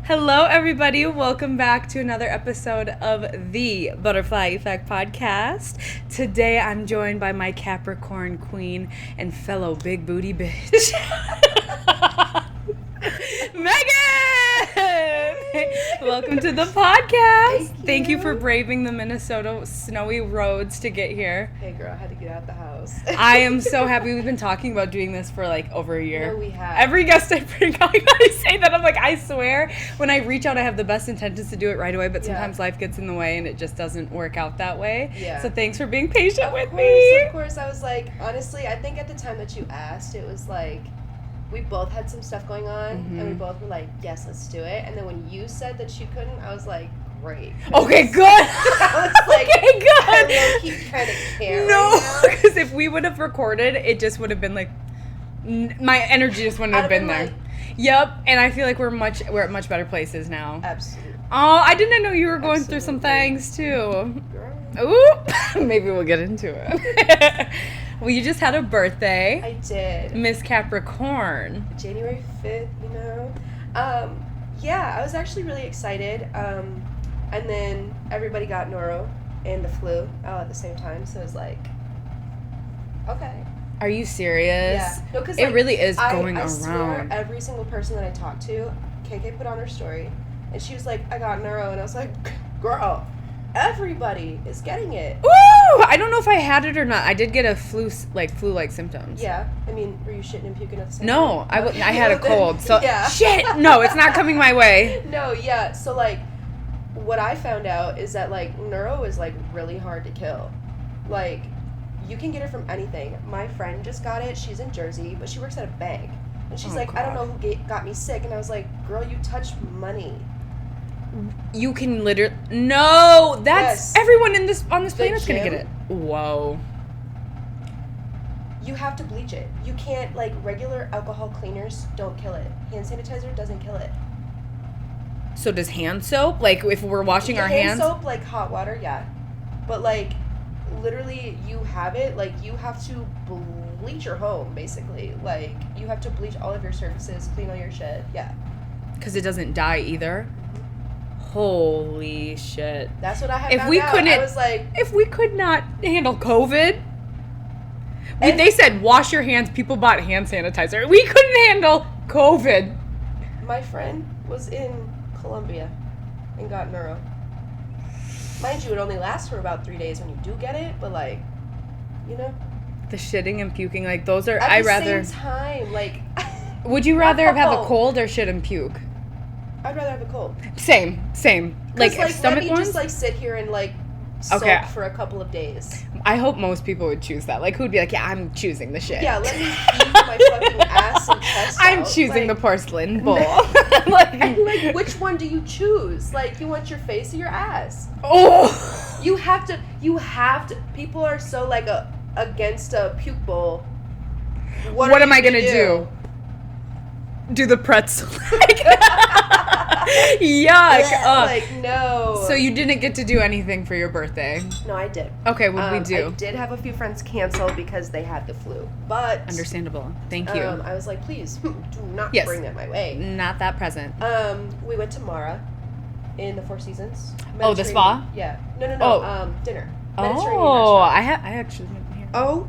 Hello, everybody. Welcome back to another episode of the Butterfly Effect podcast. Today, I'm joined by my Capricorn queen and fellow big booty bitch, Megan! Welcome to the podcast. Thank you for braving the Minnesota snowy roads to get here. Hey, girl, I had to get out the house. I am so happy. We've been talking about doing this for like over a year. No, we have. Every guest I bring on, I say that. I'm like, I swear, when I reach out, I have the best intentions to do it right away, but sometimes life gets in the way and it just doesn't work out that way. Yeah. So thanks for being patient with me. Of course. I was like, honestly, I think at the time that you asked, it was like, we both had some stuff going on, and we both were like, yes, let's do it. And then when you said that you couldn't, I was like, great. Okay, good. I was like, okay, good. I low-key kind of care No, because if we would have recorded, it just would have been like, my energy just wouldn't have been there. Like, yep, and I feel like we're at much better places now. Absolutely. Oh, I didn't know you were going through some things too. Girl. Ooh, maybe we'll get into it. Well, you just had a birthday. I did. Miss Capricorn. January 5th, you know. Yeah, I was actually really excited. And then everybody got noro and the flu at the same time, so it was like, okay. Are you serious? Yeah. No, 'cause, it like, really is going I around. swear every single person that I talked to, KK put on her story, and she was like, I got neuro, and I was like, girl, everybody is getting it. Woo! I don't know if I had it or not. I did get a flu-like symptoms. Yeah. I mean, were you shitting and puking at the same No, time? I had a cold, so yeah. shit! No, it's not coming my way. No, yeah, so, like, what I found out is that, like, neuro is, like, really hard to kill. Like, you can get it from anything. My friend just got it. She's in Jersey, but she works at a bank. And she's like, God. I don't know who got me sick. And I was like, girl, you touched money. You can literally... No! That's... Yes. Everyone on this planet's gonna get it. Whoa. You have to bleach it. You can't, like, regular alcohol cleaners don't kill it. Hand sanitizer doesn't kill it. So does hand soap? Like, if we're washing our hands? Hand soap, like, hot water, yeah. But, like, literally, you have it, like, you have to bleach your home, basically. Like, you have to bleach all of your surfaces, clean all your shit, yeah. Because it doesn't die either? Holy shit. That's what I had found out. I was like... If we could not handle COVID... They said, wash your hands. People bought hand sanitizer. We couldn't handle COVID. My friend was in Colombia and got neuro. Mind you, it only lasts for about 3 days when you do get it, but, like, you know? The shitting and puking, like, those are... At the same time, like... Would you rather have a cold or shit and puke? I'd rather have a cold. Same. Like stomach let me ones? just, like, sit here and, like, soak for a couple of days. I hope most people would choose that. Like, who'd be like, yeah, I'm choosing the shit. Yeah, let me eat my fucking ass and chest I'm out. choosing the porcelain bowl. like, which one do you choose? Like, you want your face or your ass? Oh! You have to, people are so, like, against a puke bowl. What am I gonna do? Do the pretzel. Yuck. Like, no. So you didn't get to do anything for your birthday? No, I did. Okay, what did we do? I did have a few friends cancel because they had the flu, but... Understandable. Thank you. I was like, please, do not bring that my way. Not that present. We went to Mara in the Four Seasons. Oh, the spa? Yeah. No. Dinner. Oh, I actually didn't hear. Oh,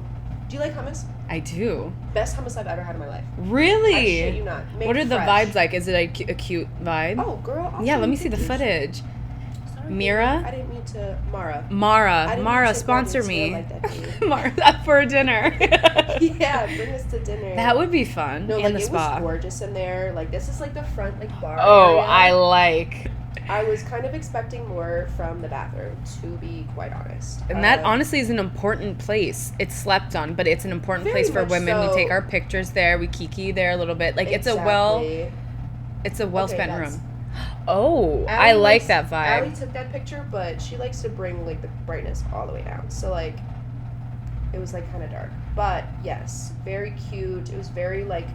do you like hummus? I do. Best hummus I've ever had in my life. Really? I shit you not. What are the vibes like? Is it a cute vibe? Oh, girl. Yeah, let me see the footage. Sorry, Mira? I didn't mean to... Mara, sponsor me. like that, Mara, for a dinner. Yeah, bring us to dinner. That would be fun. No, in like, the it spa. was gorgeous in there. Like, this is, like, the front, like, bar Oh, area. I like... I was kind of expecting more from the bathroom, to be quite honest. And that honestly is an important place. It's slept on, but it's an important place for women. So. We take our pictures there. We kiki there a little bit. Like Exactly. it's a well-spent room. Oh, Allie I like that vibe. Allie took that picture, but she likes to bring, like, the brightness all the way down. So, like, it was, like, kind of dark. But, yes, very cute. It was very, like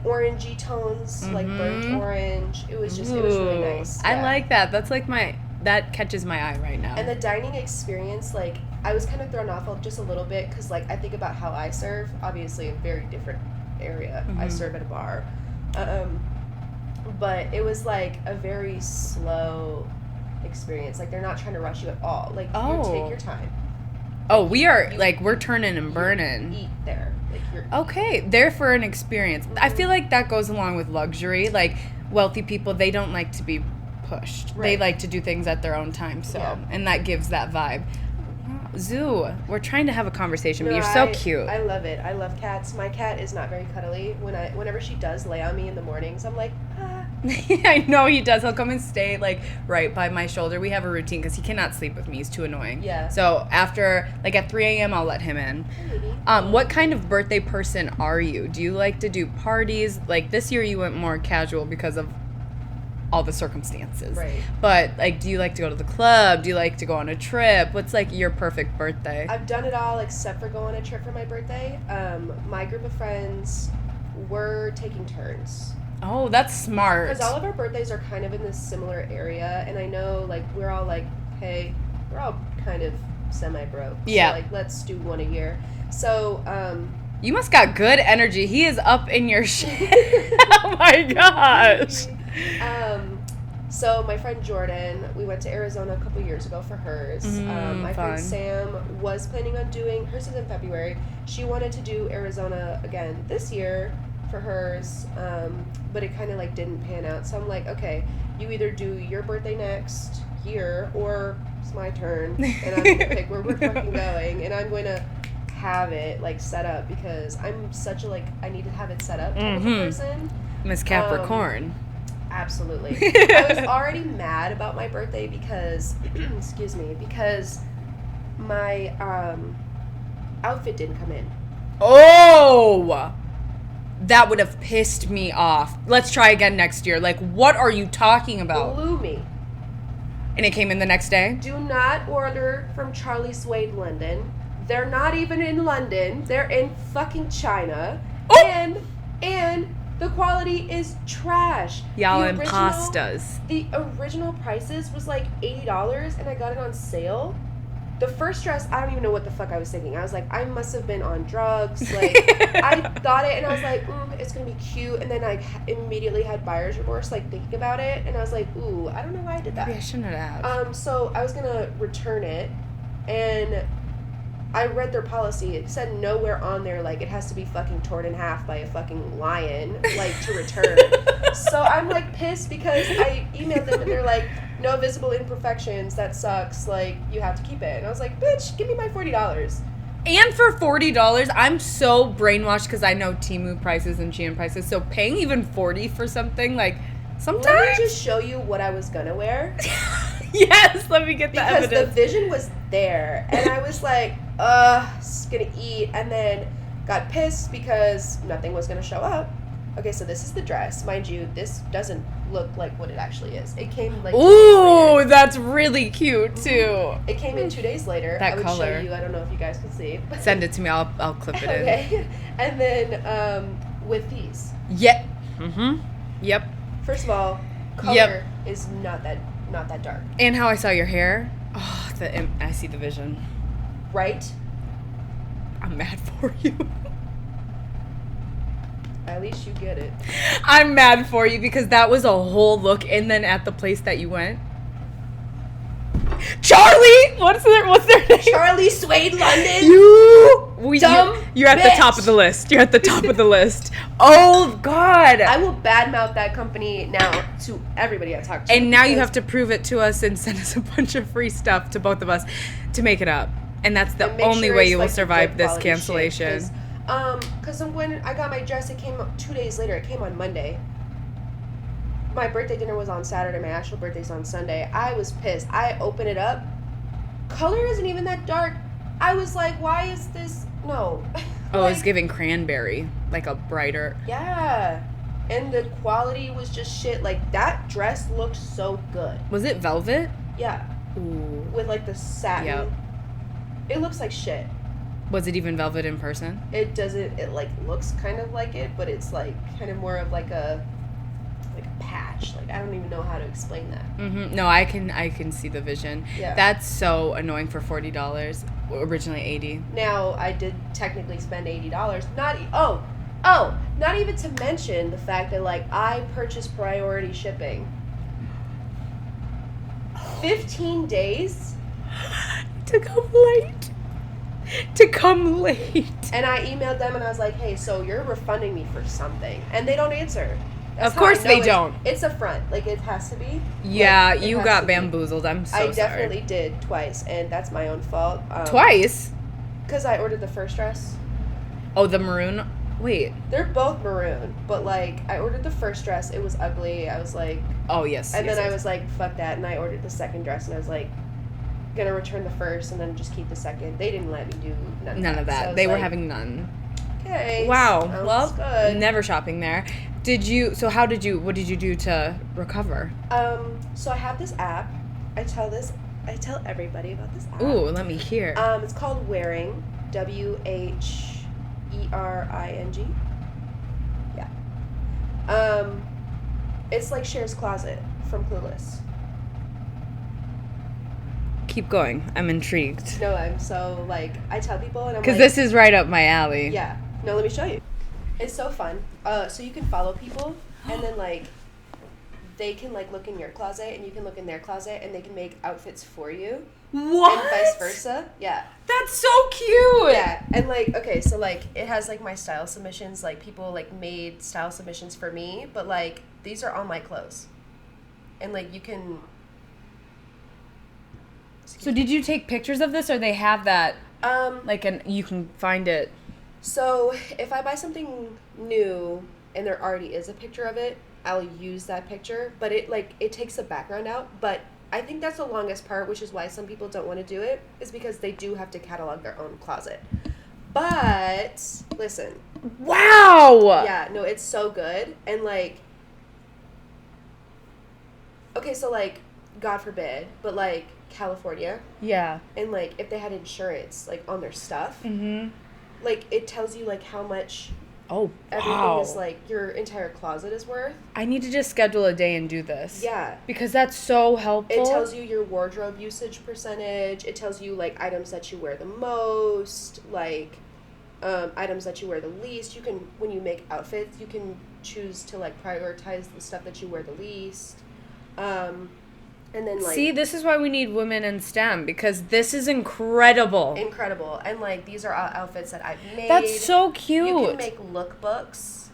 orangey tones, like burnt orange. It was really nice. Yeah. I like that. That's like that catches my eye right now. And the dining experience, like, I was kind of thrown off just a little bit because, like, I think about how I serve. Obviously, a very different area. I serve at a bar. But it was like a very slow experience. Like they're not trying to rush you at all. Like you take your time. Oh, we are like we're turning and burning. Eat there. Like you're okay, there for an experience. I feel like that goes along with luxury. Like wealthy people, they don't like to be pushed. They like to do things at their own time. So and that gives that vibe. Zoo, we're trying to have a conversation, but you're so cute. I love it. I love cats. My cat is not very cuddly. Whenever she does lay on me in the mornings, I'm like, ah. I know he does. He'll come and stay like right by my shoulder. We have a routine because he cannot sleep with me. He's too annoying. Yeah. So after like at 3 a.m. I'll let him in. What kind of birthday person are you? Do you like to do parties? Like this year you went more casual because of all the circumstances. Right. But like, do you like to go to the club? Do you like to go on a trip? What's like your perfect birthday? I've done it all except for go on a trip for my birthday. My group of friends were taking turns. Oh, that's smart. Because all of our birthdays are kind of in this similar area, and I know like we're all like, hey, we're all kind of semi-broke. Yeah. So like let's do one a year. So you must got good energy. He is up in your shit. Oh my gosh. So my friend Jordan, we went to Arizona a couple years ago for hers. My friend Sam was planning on doing, hers is in February. She wanted to do Arizona again this year for hers, but it kind of like didn't pan out. So I'm like, okay, you either do your birthday next year or it's my turn and I'm gonna pick where we're fucking going, and I'm going to have it like set up because I'm such a like I need to have it set up type of a person. Miss Capricorn. Absolutely. I was already mad about my birthday because, because my outfit didn't come in. Oh! That would have pissed me off. Let's try again next year. Like, what are you talking about? Blew me. And it came in the next day? Do not order from Charlie Suede London. They're not even in London. They're in fucking China. Oh! And the quality is trash. Y'all in pastas. The original prices was like $80 and I got it on sale. The first dress, I don't even know what the fuck I was thinking. I was like, I must have been on drugs. Like, I thought it and I was like, it's going to be cute. And then I immediately had buyer's remorse, like thinking about it. And I was like, ooh, I don't know why I did that. Maybe I shouldn't have. So I was going to return it. And I read their policy. It said nowhere on there, like, it has to be fucking torn in half by a fucking lion, like, to return. So I'm, like, pissed because I emailed them and they're like, no visible imperfections. That sucks. Like, you have to keep it. And I was like, bitch, give me my $40. And for $40, I'm so brainwashed because I know Temu prices and Shein prices. So paying even $40 for something, like, sometimes. Let me just show you what I was going to wear. Yes, let me get the evidence. Because the vision was there. And I was like, gonna eat, and then got pissed because nothing was gonna show up. Okay, so this is the dress. Mind you, this doesn't look like what it actually is. It came like ooh, that's really cute too. It came in 2 days later. That I would color. show you. I don't know if you guys can see. Send it to me. I'll clip it in. Okay. And then with these. Yeah. Mm-hmm. Yep. First of all, color is not that dark. And how I saw your hair. Oh, I see the vision. Right? I'm mad for you. At least you get it. I'm mad for you because that was a whole look, and then at the place that you went. Charlie! What's their name? Charlie Suede London. You're at the top of the list. You're at the top of the list. Oh God! I will badmouth that company now to everybody I talk to. And now you have to prove it to us and send us a bunch of free stuff to both of us to make it up. And that's the only way you will survive this cancellation. Because when I got my dress, it came 2 days later. It came on Monday. My birthday dinner was on Saturday. My actual birthday's on Sunday. I was pissed. I opened it up. Color isn't even that dark. I was like, why is this? No. Oh, it's giving cranberry. Like a brighter. Yeah. And the quality was just shit. Like, that dress looked so good. Was it velvet? Yeah. Ooh. With, like, the satin. Yep. It looks like shit. Was it even velvet in person? It doesn't. It, like, looks kind of like it, but it's, like, kind of more of, like a patch. Like, I don't even know how to explain that. Mm-hmm. No, I can see the vision. Yeah. That's so annoying for $40. Originally $80. Now, I did technically spend $80. Oh, not even to mention the fact that, like, I purchased priority shipping. 15 days? To come late. To come late. And I emailed them and I was like, hey, so you're refunding me for something. And they don't answer. That's of course they don't. It's a front. Like, it has to be. Yeah, like, you got bamboozled. I'm so sorry. I definitely did twice, and that's my own fault. Twice? Because I ordered the first dress. Oh, the maroon? Wait. They're both maroon, but, like, I ordered the first dress. It was ugly. I was like... Oh, yes. And then I was like, fuck that. And I ordered the second dress, and I was like, gonna return the first and then just keep the second. They didn't let me do none of that. So they were having none. Okay. Wow. Well, good. Never shopping there. What did you do to recover? So I have this app. I tell everybody about this app. Ooh, let me hear. It's called Wearing. Wheering. Yeah. It's like Cher's Closet from Clueless. Keep going. I'm intrigued. No, I'm so, like, I tell people and I'm like... Because this is right up my alley. Yeah. No, let me show you. It's so fun. So you can follow people and then, like, they can, like, look in your closet and you can look in their closet and they can make outfits for you. What? And vice versa. Yeah. That's so cute. Yeah. And, like, okay, so, like, it has, like, my style submissions. Like, people, like, made style submissions for me. But, like, these are all my clothes. And, like, you can... So did you take pictures of this, or they have that, you can find it? So if I buy something new and there already is a picture of it, I'll use that picture, but it takes the background out. But I think that's the longest part, which is why some people don't want to do it, is because they do have to catalog their own closet. But listen. Wow. Yeah, no, it's so good. And, like, okay, so, like, God forbid, but, like, California. Yeah. And, like, if they had insurance, like, on their stuff, like, it tells you, like, how much everything is, like, your entire closet is worth. I need to just schedule a day and do this. Yeah. Because that's so helpful. It tells you your wardrobe usage percentage. It tells you, like, items that you wear the most, like, items that you wear the least. You can, when you make outfits, you can choose to, like, prioritize the stuff that you wear the least. And then, like... See, this is why we need women in STEM, because this is incredible. Incredible. And, like, these are all outfits that I've made. That's so cute. You can make lookbooks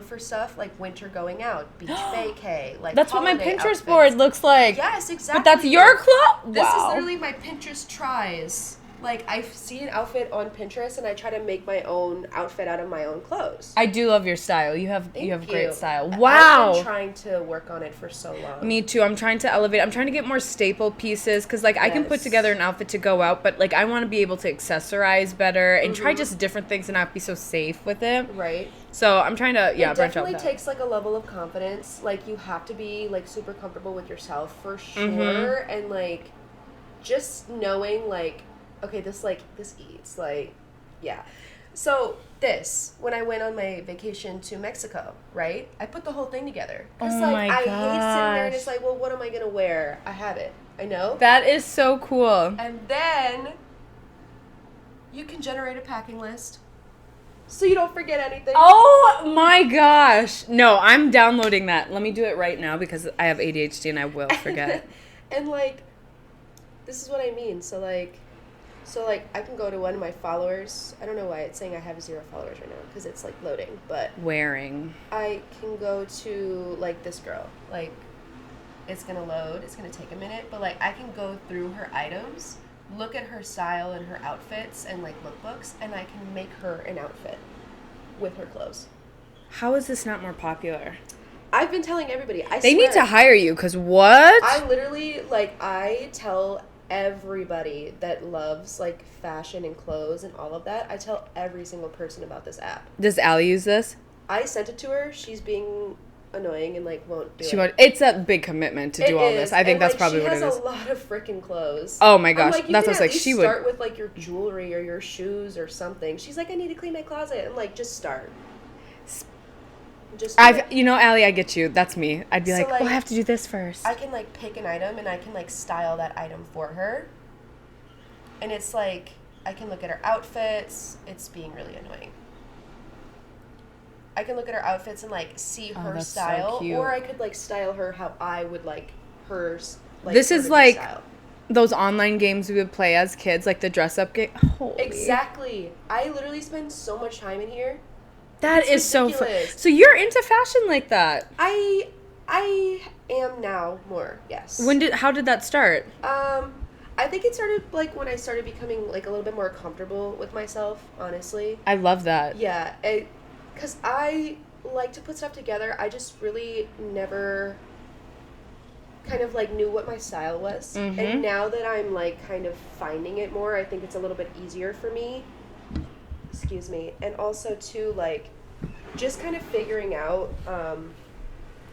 for stuff like winter going out, beach vacay, like that's what my holiday Pinterest outfits. board looks like. Yes, exactly. But that's your clothes? This Wow. is literally my Pinterest tries. Like, I see an outfit on Pinterest, and I try to make my own outfit out of my own clothes. I do love your style. You have great style. Wow. I've been trying to work on it for so long. Me too. I'm trying to elevate. I'm trying to get more staple pieces because, like, I can put together an outfit to go out, but, like, I want to be able to accessorize better and try just different things and not be so safe with it. Right. So I'm trying to, branch out. It definitely takes, like, a level of confidence. Like, you have to be, like, super comfortable with yourself for sure. And, like, just knowing, like, okay, this eats, like, yeah. So when I went on my vacation to Mexico, right, I put the whole thing together. Because, I hate sitting there and it's like, well, what am I going to wear? I have it. I know. That is so cool. And then you can generate a packing list so you don't forget anything. Oh, my gosh. No, I'm downloading that. Let me do it right now because I have ADHD and I will forget. And, like, this is what I mean. So, I can go to one of my followers. I don't know why it's saying I have 0 followers right now because it's, like, loading. But Wearing. I can go to, like, this girl. Like, it's going to load. It's going to take a minute. But, like, I can go through her items, look at her style and her outfits and, like, lookbooks, and I can make her an outfit with her clothes. How is this not more popular? I've been telling everybody. They need to hire you because what? I literally, like, I tell everybody that loves, like, fashion and clothes and all of that, I tell every single person about this app. Does Allie use this? I sent it to her. She's being annoying and, like, won't do it. It's a big commitment to do all this. I think that's probably what it is. She has a lot of freaking clothes. Oh my gosh, like, that's what I was like. She would start with, like, your jewelry or your shoes or something. She's like, I need to clean my closet. I'm like, just start. Allie, I get you. That's me. I'd be like, I have to do this first. I can, like, pick an item and I can, like, style that item for her. And it's like, I can look at her outfits. It's being really annoying. I can look at her outfits and like see her that's style, so cute. or I could like style her how I would like hers. Like, this her is to be like styled. those online games we would play as kids, like the dress up game. Holy. Exactly. I literally spend so much time in here. That It's is so fun. ridiculous. So you're into fashion like that. I am now more, yes. How did that start? I think it started like when I started becoming like a little bit more comfortable with myself, honestly. I love that. Yeah, because I like to put stuff together. I just really never kind of like knew what my style was. Mm-hmm. And now that I'm like kind of finding it more, I think it's a little bit easier for me. Excuse me. And also too, like, just kind of figuring out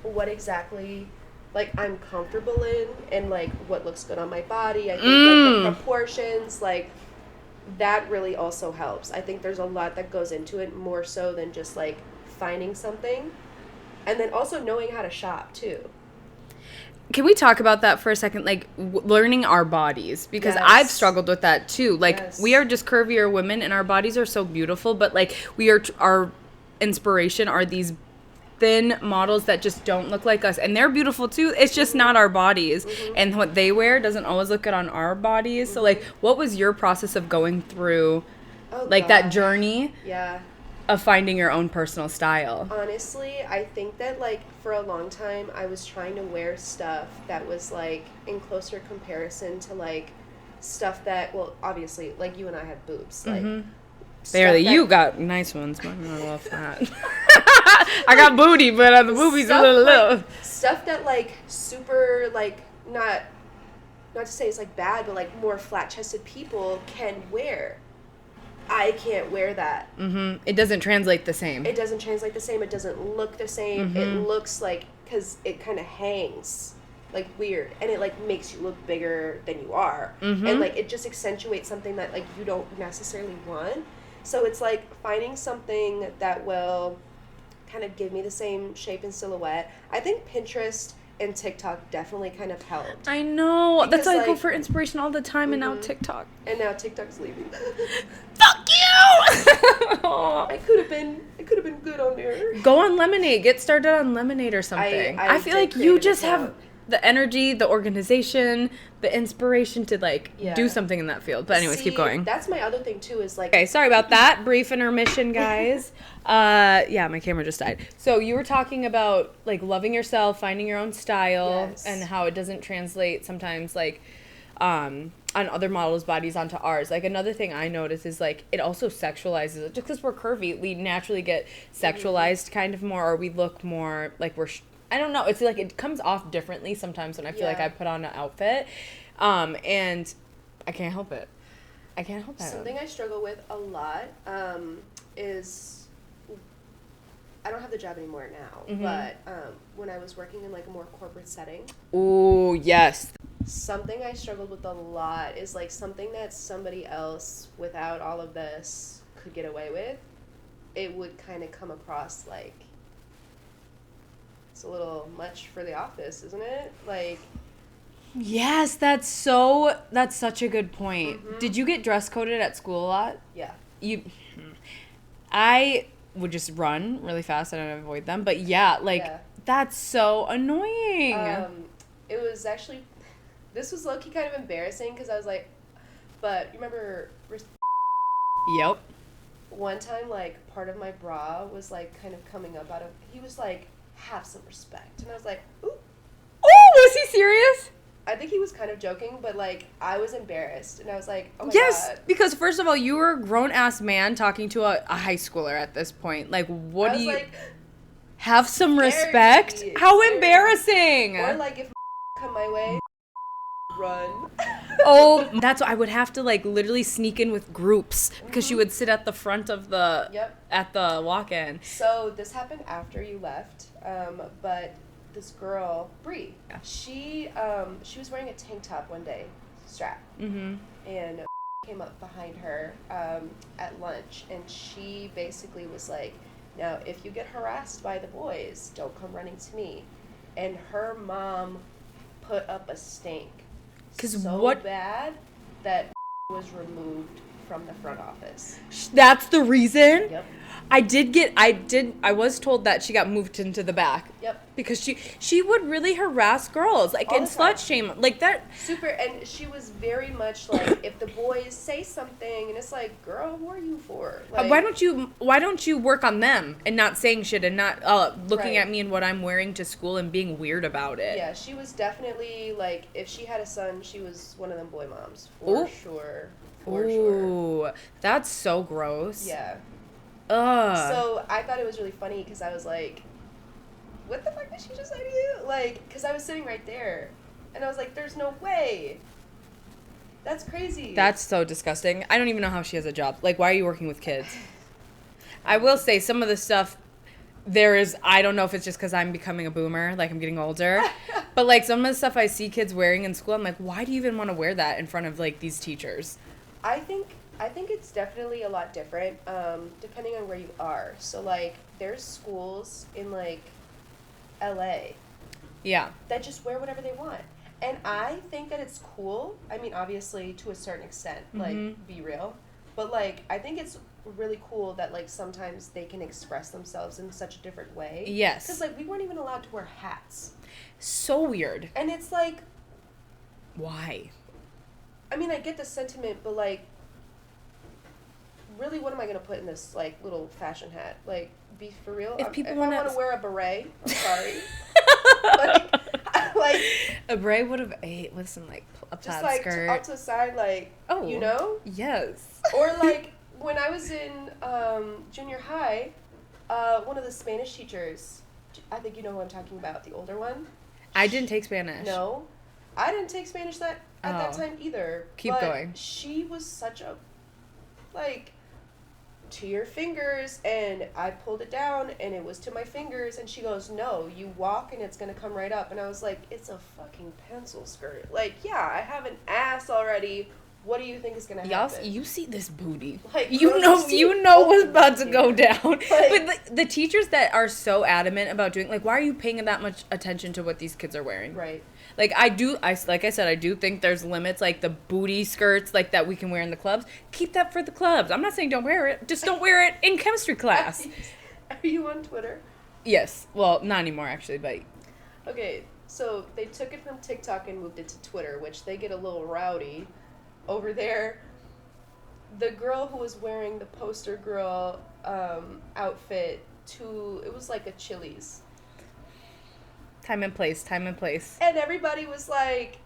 what exactly like I'm comfortable in and like what looks good on my body. I think like the proportions, like that really also helps. I think there's a lot that goes into it, more so than just like finding something. And then also knowing how to shop too. Can we talk about that for a second? Like, learning our bodies. Because Yes. I've struggled with that, too. Like, Yes. we are just curvier women, and our bodies are so beautiful. But, like, our inspiration are these thin models that just don't look like us. And they're beautiful, too. It's just not our bodies. Mm-hmm. And what they wear doesn't always look good on our bodies. So, like, what was your process of going through, like, that journey Yeah. of finding your own personal style? Honestly, I think that, like, for a long time, I was trying to wear stuff that was, like, in closer comparison to, like, stuff that, well, obviously, like, you and I have boobs. Like, Barely. You got nice ones. But I'm not all fat. I got booty, but the boobies a little low. Stuff that, like, super, like, not to say it's, like, bad, but, like, more flat-chested people can wear. I can't wear that. Mm-hmm. It doesn't translate the same. It doesn't translate the same. It doesn't look the same. Mm-hmm. It looks like, because it kind of hangs, like, weird. And it, like, makes you look bigger than you are. Mm-hmm. And, like, it just accentuates something that, like, you don't necessarily want. So it's, like, finding something that will kind of give me the same shape and silhouette. I think Pinterest and TikTok definitely kind of helped. I know. Because, That's why I go like, for inspiration all the time, and now TikTok. And now TikTok's leaving. Fuck you! I could have been good on there. Go on Lemonade. Get started on Lemonade or something. I feel did like create you an just account. have the energy, the organization, the inspiration to, like, Yeah. do something in that field. But anyways, keep going. That's my other thing too, is like, Okay, sorry about that. Brief intermission, guys. Yeah, my camera just died. So you were talking about, like, loving yourself, finding your own style, Yes. and how it doesn't translate sometimes, like, on other models' bodies onto ours. Like, another thing I notice is, like, it also sexualizes it. Just because we're curvy, we naturally get sexualized kind of more, or we look more like we're... I don't know. It's like it comes off differently sometimes when I feel like Yeah. I put on an outfit. And I can't help it. I can't help that. something I struggle with a lot is, I don't have the job anymore now, Mm-hmm. but when I was working in like a more corporate setting, Ooh, yes. something I struggled with a lot is like something that somebody else without all of this could get away with. It would kind of come across like it's a little much for the office, isn't it? Like, Yes, that's such a good point. Mhm. Did you get dress coded at school a lot? yeah. I would just run really fast and I'd avoid them. But yeah, like, Yeah. that's so annoying. It was actually, this was low-key kind of embarrassing because I was like, but you remember Yep. one time, like, part of my bra was, like, kind of coming up out of, he was like, have some respect. And I was like, ooh. Oh, was he serious? I think he was kind of joking, but, like, I was embarrassed. And I was like, oh my Yes, God. because first of all, you were a grown-ass man talking to a high schooler at this point. Like, what I do was you... like, have some scary, respect? How scary. embarrassing! or, like, if come my way, run. Oh, that's what I would have to, like, literally sneak in with groups because Mm-hmm. you would sit at the front of the... Yep. At the walk-in. So this happened after you left, but this girl, Bree, Yeah. she was wearing a tank top one day, strap, Mm-hmm. and came up behind her at lunch, and she basically was like, now if you get harassed by the boys, don't come running to me. And her mom put up a stink 'Cause so what- bad that was removed from the front office. That's the reason? Yep. I was told that she got moved into the back. Yep. Because she would really harass girls, like, and slut shame, like that. Super, and she was very much like, if the boys say something, and it's like, girl, who are you for? Like, why don't you work on them and not saying shit and not looking Right. at me and what I'm wearing to school and being weird about it? Yeah, she was definitely like, if she had a son, she was one of them boy moms for sure. For sure. That's so gross. Yeah. Ugh. So I thought it was really funny because I was like, what the fuck did she just say to you? Like, because I was sitting right there, and I was like, there's no way. That's crazy. That's so disgusting. I don't even know how she has a job. Like, why are you working with kids? I will say some of the stuff I don't know if it's just because I'm becoming a boomer, like I'm getting older, but like some of the stuff I see kids wearing in school, I'm like, why do you even want to wear that in front of like these teachers? I think it's definitely a lot different, depending on where you are. So like, there's schools in like LA. Yeah. That just wear whatever they want. And I think that it's cool. I mean, obviously, to a certain extent, like, be real. But, like, I think it's really cool that, like, sometimes they can express themselves in such a different way. Yes. Because, like, we weren't even allowed to wear hats. So weird. And it's like... Why? I mean, I get the sentiment, but, like, really, what am I going to put in this, like, little fashion hat? Like, be for real? If I want to wear a beret, I'm sorry. like a beret would have listen, like a plaid just like skirt up to the side, like, you know? Yes. Or like when I was in junior high, one of the Spanish teachers, I think you know who I'm talking about, the older one. I didn't take Spanish. No, I didn't take Spanish at that time either. Keep going. She was such a, like, to your fingers, and I pulled it down and it was to my fingers, and she goes, no, you walk and it's gonna come right up. And I was like, it's a fucking pencil skirt. Like, yeah, I have an ass already. What do you think is gonna happen? You see this booty. Like, you know what's about to go down. Like, but the teachers that are so adamant about doing, like, why are you paying that much attention to what these kids are wearing? Right. Like, like I said, I do think there's limits, like the booty skirts, like, that we can wear in the clubs. Keep that for the clubs. I'm not saying don't wear it. Just don't wear it in chemistry class. Are you on Twitter? Yes. Well, not anymore, actually, but... Okay, so they took it from TikTok and moved it to Twitter, which they get a little rowdy over there. The girl who was wearing the poster girl outfit it was like a Chili's. Time and place. And everybody was like,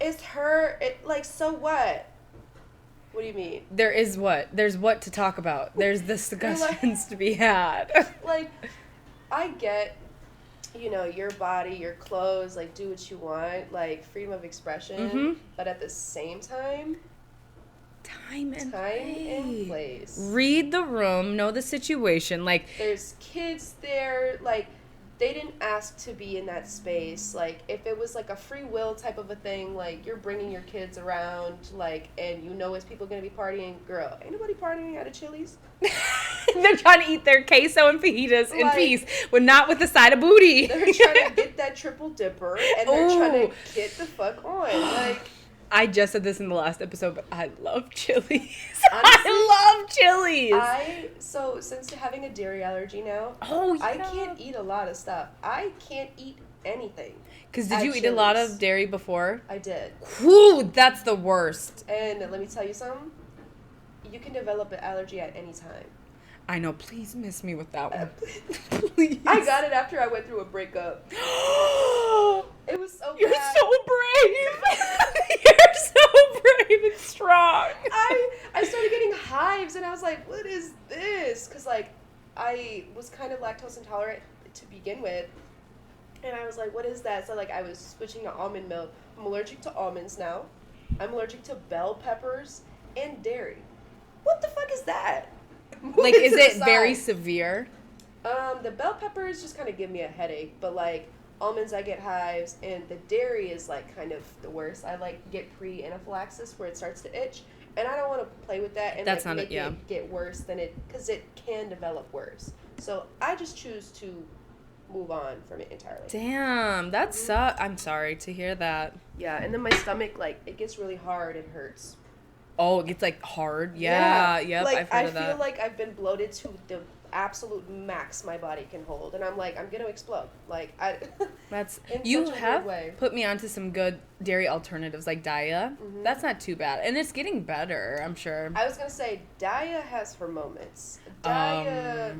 it's her, like, so what? What do you mean? There's what to talk about. There's discussions to be had. Like, I get, you know, your body, your clothes, like, do what you want, like, freedom of expression, but at the same time, time and place. Read the room, know the situation, like, there's kids there, like, they didn't ask to be in that space. Like, if it was like a free will type of a thing, like, you're bringing your kids around, like, and you know, is people gonna be partying? Girl, ain't nobody partying at a Chili's. They're trying to eat their queso and fajitas in peace, but not with a side of booty. They're trying to get that triple dipper, and they're trying to get the fuck on. Like, I just said this in the last episode, but I love Chili's. Honestly, I love Chili's. So since having a dairy allergy now, I can't eat a lot of stuff. I can't eat anything. Because did you eat a lot of dairy before? I did. Whew, that's the worst. And let me tell you something. You can develop an allergy at any time. I know. Please miss me with that one. Please. I got it after I went through a breakup. It was so bad. You're so brave. You're so brave and strong. I started getting hives, and I was like, what is this? Because, like, I was kind of lactose intolerant to begin with. And I was like, what is that? So, like, I was switching to almond milk. I'm allergic to almonds now. I'm allergic to bell peppers and dairy. What the fuck is that? Like, is it very severe? The bell peppers just kind of give me a headache, but, like, almonds I get hives, and the dairy is, like, kind of the worst. I, like, get pre-anaphylaxis where it starts to itch, and I don't want to play with that and make it get worse than it, because it can develop worse. So I just choose to move on from it entirely. Damn, that sucks. I'm sorry to hear that. Yeah, and then my stomach, like, it gets really hard and hurts. Oh, it gets like hard. Yeah. Yep. Like I've heard of that. I feel like I've been bloated to the absolute max my body can hold, and I'm like, I'm gonna explode. Like That's in you such a have weird way. put me onto some good dairy alternatives like Daya. Mm-hmm. That's not too bad, and it's getting better. I'm sure. I was gonna say Daya has her moments. Daya,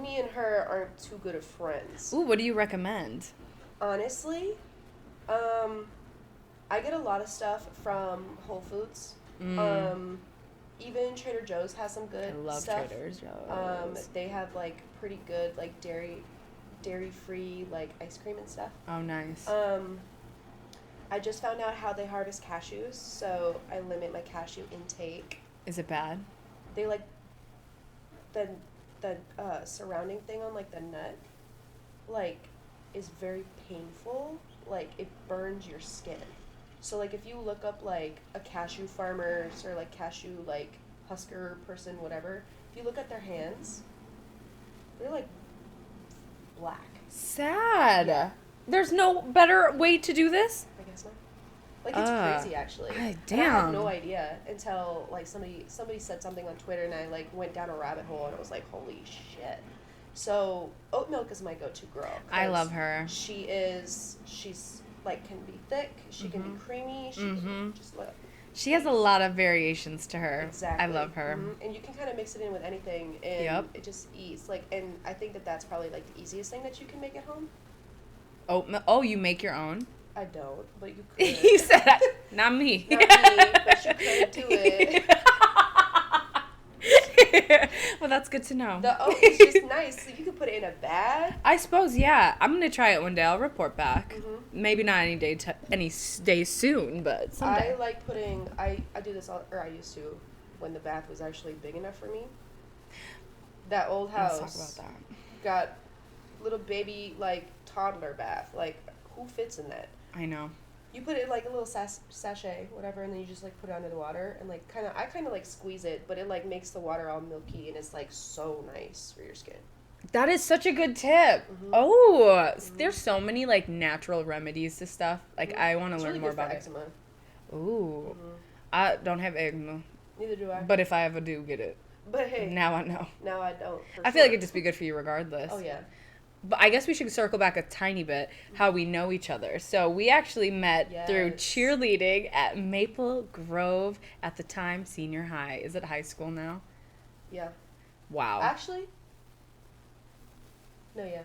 me and her aren't too good of friends. Ooh, what do you recommend? Honestly, I get a lot of stuff from Whole Foods. Even Trader Joe's has some good I love stuff. Trader Joe's. They have like pretty good like dairy free like ice cream and stuff. Oh, nice. I just found out how they harvest cashews, so I limit my cashew intake. Is it bad? They like the surrounding thing on like the nut like is very painful. Like it burns your skin. So like if you look up like a cashew farmers or like cashew like husker person, whatever, if you look at their hands, they're like black. Sad. Yeah. There's no better way to do this? I guess not. Like it's crazy actually. Damn. And I had no idea until like somebody said something on Twitter, and I like went down a rabbit hole, and I was like, holy shit. So oat milk is my go-to girl. I love her. She's like can be thick, she can be creamy, she can just look. She has a lot of variations to her. Exactly. I love her. And you can kind of mix it in with anything, and it just eats like. And I think that's probably like the easiest thing that you can make at home. Oat milk. Oh, you make your own? I don't, but you could. You said that. Not me. Not me, but you could do it. Well, that's good to know. The oat is just nice. So you can put it in a bag. I suppose, yeah. I'm gonna try it one day. I'll report back. Maybe not any day soon, but someday. I like putting. I do this all, or I used to, when the bath was actually big enough for me. That old house. Let's talk about that. Got little baby like toddler bath. Like who fits in that? I know. You put it in like a little sachet, whatever, and then you just like put it under the water and like I kind of like squeeze it, but it like makes the water all milky, and it's like so nice for your skin. That is such a good tip. Oh, there's so many like natural remedies to stuff. Like I want to learn really more good about for it. eczema. Ooh, I don't have eczema, Neither do I. but if I ever do get it, But hey, now I know. now I don't. I feel like it'd just be good for you regardless. Oh yeah. But I guess we should circle back a tiny bit how we know each other. So we actually met through cheerleading at Maple Grove at the time, senior high. Is it high school now? Yeah. Wow. Actually, no, yeah.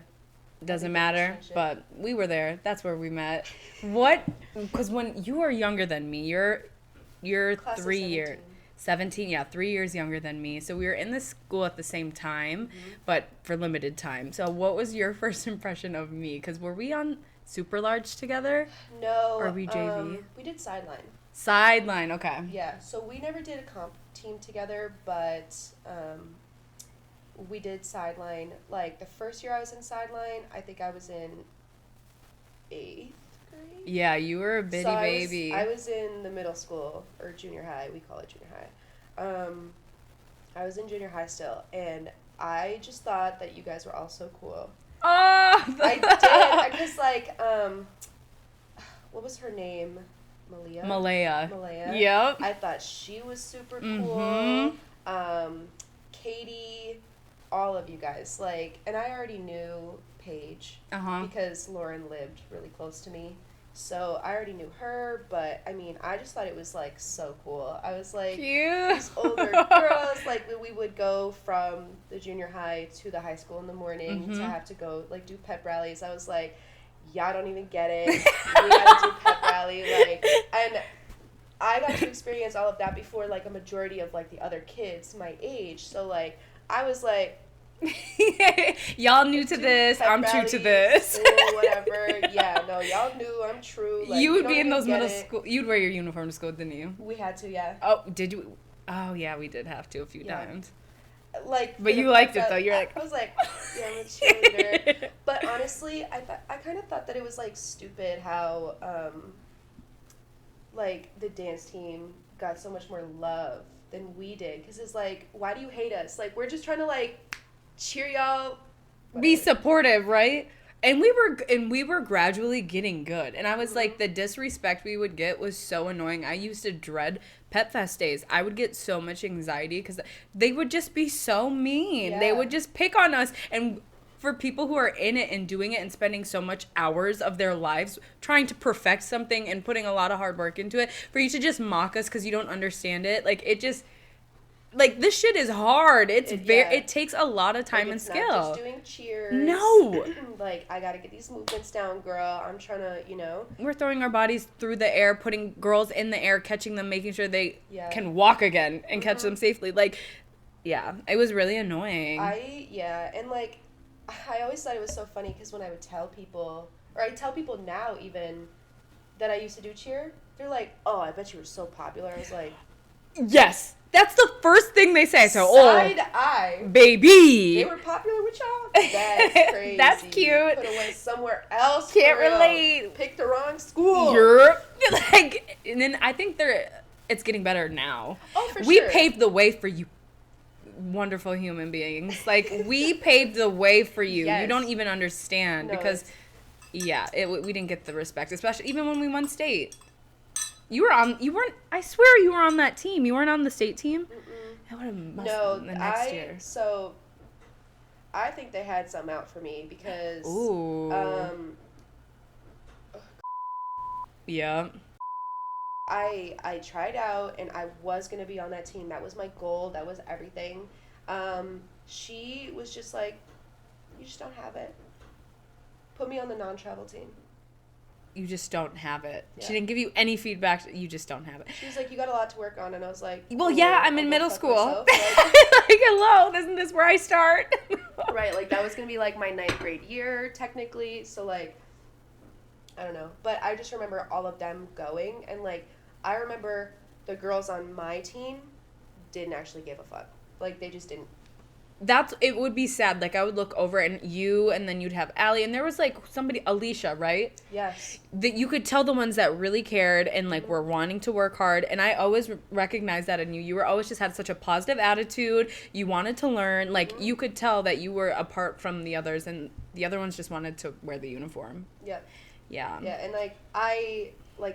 Doesn't matter, but we were there. That's where we met. What? Because when you are younger than me, you're Class of 3 years. 17, yeah, 3 years younger than me. So we were in this school at the same time, but for limited time. So what was your first impression of me? Because were we on Super Large together? No. Or we JV? We did sideline. Sideline, okay. Yeah, so we never did a comp team together, but we did sideline. Like the first year I was in sideline, I think I was in 8th grade. Yeah, you were a bitty baby. I was in the middle school, or junior high. We call it junior high. I was in junior high still, and I just thought that you guys were all so cool. Oh! I did. I just like, what was her name? Malaya. Yep. I thought she was super cool. Katie, all of you guys. Like, and I already knew Paige because Lauren lived really close to me. So I already knew her, but I mean, I just thought it was like so cool. I was like, cute. These older girls, like we would go from the junior high to the high school in the morning to have to go like do pep rallies. I was like, y'all don't even get it. We gotta do pep rally, like, and I got to experience all of that before like a majority of like the other kids my age. So like I was like, y'all new to this, I'm true to this. Whatever. Yeah, no, y'all knew, I'm true. Like, you would be in those middle school. You'd wear your uniform to school, didn't you? We had to, yeah. Oh, did you? Oh, yeah, we did have to a few times. Like, but you liked it though. You're like, I was like, yeah, I'm a cheerleader. But honestly, I kind of thought that it was like stupid how like the dance team got so much more love than we did, because it's like, why do you hate us? Like, we're just trying to like cheer y'all. Be supportive, right? And we were gradually getting good. And I was like, the disrespect we would get was so annoying. I used to dread Pep Fest days. I would get so much anxiety because they would just be so mean. Yeah. They would just pick on us. And for people who are in it and doing it and spending so much hours of their lives trying to perfect something and putting a lot of hard work into it, for you to just mock us because you don't understand it, like, it just... Like, this shit is hard. It takes a lot of time and skill. Not just doing cheers. No. Like, I gotta get these movements down, girl. I'm trying to, you know. We're throwing our bodies through the air, putting girls in the air, catching them, making sure they can walk again and catch them safely. Like, yeah, it was really annoying. And, like, I always thought it was so funny because when I would tell people, or I tell people now even, that I used to do cheer, they're like, oh, I bet you were so popular. I was like... Yes. That's the first thing they say. So, side eye, baby, they were popular with y'all. That's crazy. That's cute. Could have went somewhere else. Can't relate. Picked the wrong school. You're like, and then I think it's getting better now. Oh, for sure. We paved the way for you, wonderful human beings. Like, we paved the way for you. Yes. You don't even understand because, we didn't get the respect, especially even when we won state. I swear you were on that team. You weren't on the state team? Mm-mm. It would have the next year. So, I think they had some out for me because... Ooh. Yeah. I tried out, and I was going to be on that team. That was my goal. That was everything. She was just like, you just don't have it. Put me on the non-travel team. You just don't have it. Yeah. She didn't give you any feedback. You just don't have it. She was like, you got a lot to work on. And I was like... Well, yeah, I'm in middle school. Myself, like, hello, isn't this where I start? Right, like, that was going to be, like, my 9th grade year, technically. So, like, I don't know. But I just remember all of them going. And, like, I remember the girls on my team didn't actually give a fuck. Like, they just didn't. It would be sad. Like, I would look over and then you'd have Allie, and there was, like, somebody, Alicia, right? Yes. That you could tell the ones that really cared and, like, were wanting to work hard, and I always recognized that in you. You were always just had such a positive attitude. You wanted to learn. Like, you could tell that you were apart from the others, and the other ones just wanted to wear the uniform. Yep. Yeah. Yeah, and, like,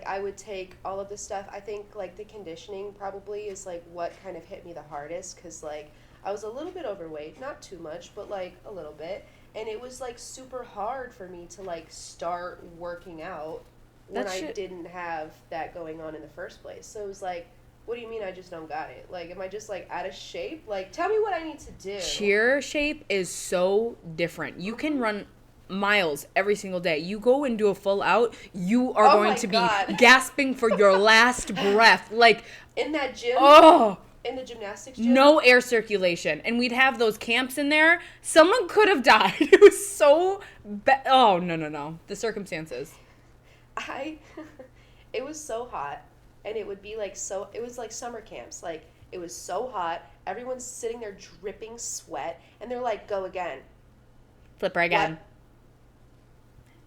I would take all of this stuff. I think, like, the conditioning probably is, like, what kind of hit me the hardest, because, like, I was a little bit overweight, not too much, but, like, a little bit. And it was, like, super hard for me to, like, start working out when I didn't have that going on in the first place. So it was like, what do you mean I just don't got it? Like, am I just, like, out of shape? Like, tell me what I need to do. Cheer shape is so different. You can run miles every single day. You go and do a full out, you are going to be gasping for your last breath. Like, in that gym? Oh! In the gymnastics gym? No air circulation. And we'd have those camps in there. Someone could have died. It was so bad. Oh, no. The circumstances. It was so hot. And it would be like it was like summer camps. Like, it was so hot. Everyone's sitting there dripping sweat. And they're like, go again. Flipper again.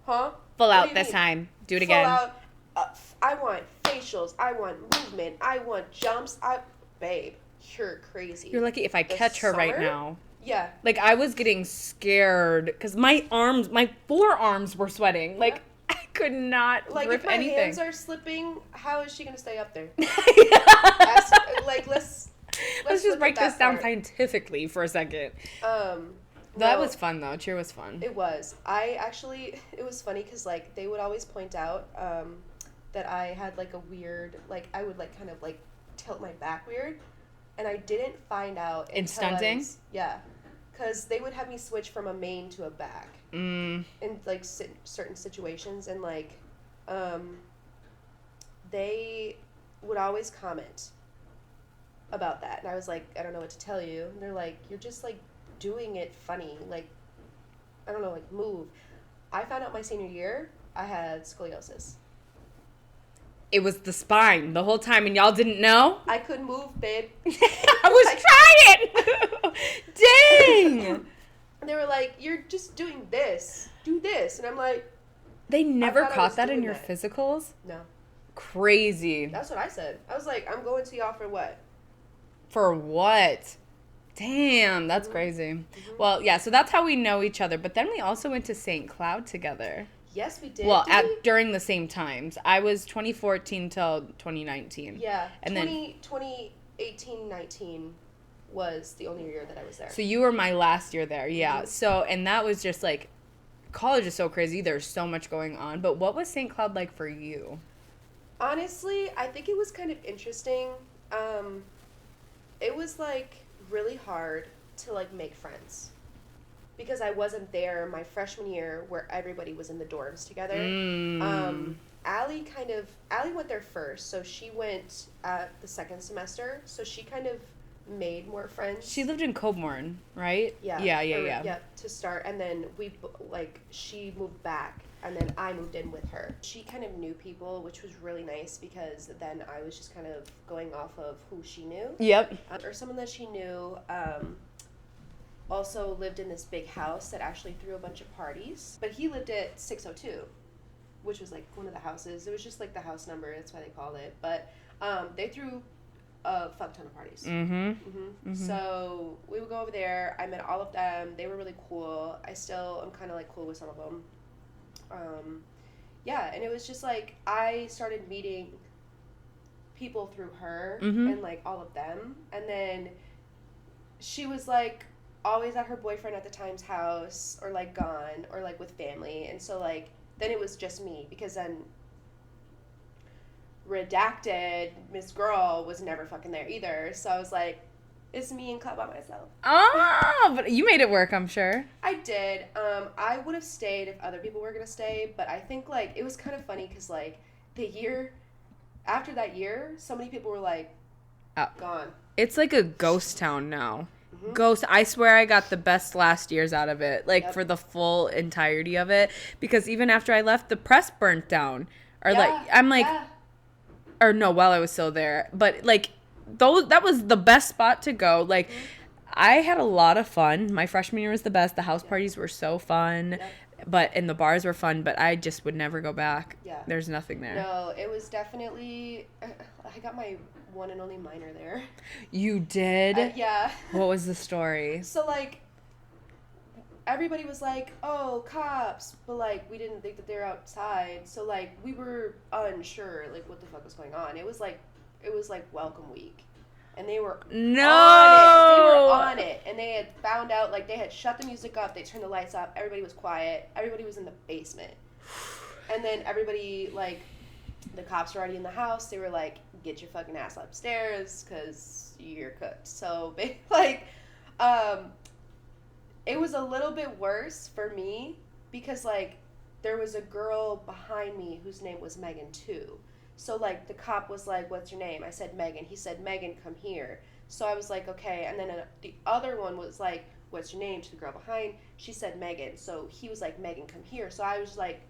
What? Huh? Full out this time. Do it again. Full out. I want facials. I want movement. I want jumps. Babe, you're crazy. You're lucky if I catch her right now. Yeah. Like, I was getting scared because my forearms were sweating. Like, I could not grip anything. Like, if my hands are slipping, how is she going to stay up there? Let's just break this down scientifically for a second. That was fun, though. Cheer was fun. It was. It was funny because, like, they would always point out that I had, like, a weird, like, I would, like, kind of, like, tilt my back weird, and I didn't find out in stunting. Because they would have me switch from a main to a back in like certain situations, and like they would always comment about that, and I was like, I don't know what to tell you. And they're like, you're just like doing it funny, like, I don't know, like, move. I found out my senior year I had scoliosis. It was the spine the whole time, and y'all didn't know? I couldn't move, babe. I was trying! Dang! They were like, you're just doing this. Do this. And I'm like... They never caught that in your physicals? No. Crazy. That's what I said. I was like, I'm going to y'all for what? For what? Damn, that's crazy. Well, yeah, so that's how we know each other. But then we also went to St. Cloud together. Yes, we did. Well, during the same times. I was 2014 till 2019. Yeah, and 2018, 19 was the only year that I was there. So you were my last year there, yeah. So, and that was just like, college is so crazy. There's so much going on. But what was St. Cloud like for you? Honestly, I think it was kind of interesting. It was like really hard to like make friends because I wasn't there my freshman year where everybody was in the dorms together. Allie went there first, so she went the second semester, so she kind of made more friends. She lived in Coburn, right? Yeah, to start, and then she moved back, and then I moved in with her. She kind of knew people, which was really nice because then I was just kind of going off of who she knew. Yep. Or someone that she knew also lived in this big house that actually threw a bunch of parties. But he lived at 602, which was like one of the houses. It was just like the house number, that's why they called it. But they threw a fuck ton of parties. So we would go over there. I met all of them. They were really cool. I still am kind of like cool with some of them. And it was just like I started meeting people through her and like all of them, and then she was like always at her boyfriend at the time's house or like gone or like with family, and so like then it was just me because then redacted Miss Girl was never fucking there either, so I was like, it's me and Club by myself. Oh, but you made it work, I'm sure. I did. I would have stayed if other people were going to stay, but I think, like, it was kind of funny because, like, the year, after that year, so many people were, like, gone. It's like a ghost town now. Ghost. I swear I got the best last years out of it, like, for the full entirety of it, because even after I left, the press burnt down. Or, or no, while I was still there. But, like, that was the best spot to go. Like, I had a lot of fun. My freshman year was the best. The house parties were so fun, and the bars were fun, but I just would never go back. There's nothing there. No, it was definitely, I got my one and only minor there. You did? Yeah. What was the story? So, like, everybody was like, oh, cops, but, like, we didn't think that they were outside, so, like, we were unsure, like, what the fuck was going on. It was like welcome week, and they were on it. They were on it, and they had found out, like, they had shut the music up, they turned the lights off, everybody was quiet, everybody was in the basement, and then everybody, like, the cops were already in the house. They were like, get your fucking ass upstairs because you're cooked. So, like, it was a little bit worse for me because, like, there was a girl behind me whose name was Megan too. So, like, the cop was like, what's your name? I said, Megan. He said, Megan, come here. So I was like, okay. And then the other one was like, what's your name? To the girl behind. She said, Megan. So he was like, Megan, come here. So I was like,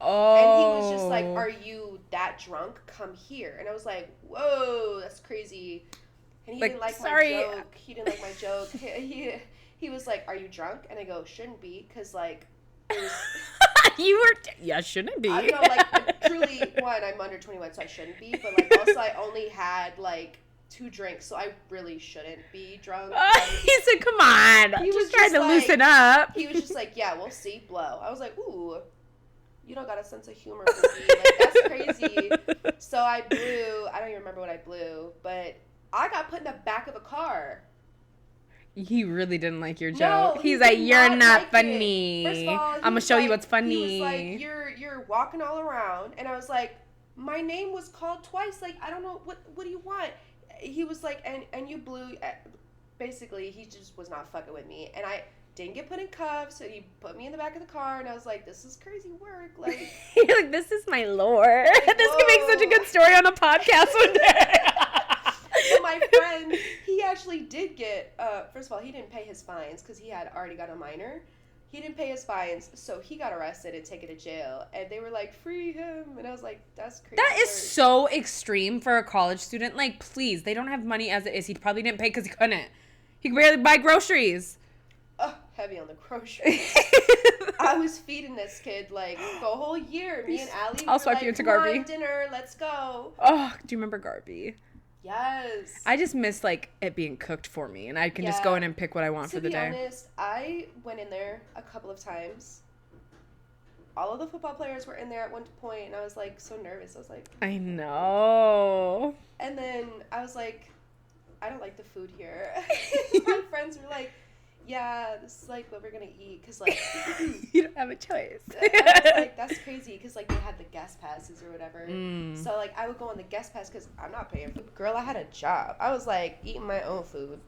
oh. And he was just like, are you that drunk? Come here. And I was like, whoa, that's crazy. And he didn't like my joke. He didn't like my joke. He was like, are you drunk? And I go, shouldn't be, because, like, it was... You were... Yeah, shouldn't be. I know, like, truly, one, I'm under 21, so I shouldn't be. But, like, also, I only had, like, 2 drinks, so I really shouldn't be drunk. He said, come on. He was trying to loosen up. He was just like, yeah, we'll see, blow. I was like, ooh, you don't got a sense of humor for me. Like, that's crazy. So I blew. I don't even remember what I blew, but I got put in the back of a car. He really didn't like your joke. He's like, you're not funny. First of all, I'm going to show you what's funny. He was like, you're walking all around. And I was like, my name was called twice. Like, I don't know. What do you want? He was like, and you blew. Basically, he just was not fucking with me. And I didn't get put in cuffs. So he put me in the back of the car. And I was like, this is crazy work. Like, you're like, this is my lore. Like, this could make such a good story on a podcast one day. So my friend, he actually did get, first of all, he didn't pay his fines because he had already got a minor. He didn't pay his fines, so he got arrested and taken to jail. And they were like, free him. And I was like, that's crazy. That is so extreme for a college student. Like, please, they don't have money as it is. He probably didn't pay because he couldn't. He could barely buy groceries. Oh, heavy on the groceries. I was feeding this kid, like, the whole year. Me and Allie I'll swipe you into Garvey. Come on, dinner, let's go. Oh, do you remember Garvey? Yes. I just miss, like, it being cooked for me, and I can just go in and pick what I want for the day. To be honest, I went in there a couple of times. All of the football players were in there at one point, and I was, like, so nervous. I was like... I know. And then I was like, I don't like the food here. My friends were like, yeah, this is, like, what we're going to eat, because, like... You don't have a choice. I was like, that's crazy, because, like, they had the guest passes or whatever. So, like, I would go on the guest pass, because I'm not paying for it. Girl, I had a job. I was, like, eating my own food.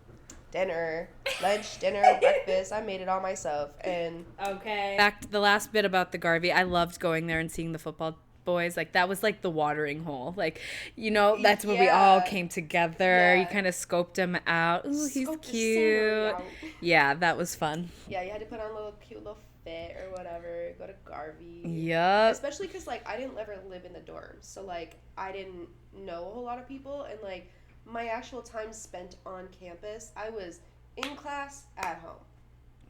Dinner, lunch, dinner, breakfast. I made it all myself. And okay. Back to the last bit about the Garvey. I loved going there and seeing the football boys. Like, that was like the watering hole. Like, you know, that's when we all came together. You kind of scoped him out. Ooh, he's cute. Yeah, that was fun. Yeah, you had to put on a little cute little fit or whatever. Go to Garvey. Yep. Especially because, like, I didn't ever live in the dorms. So, like, I didn't know a whole lot of people. And, like, my actual time spent on campus, I was in class, at home.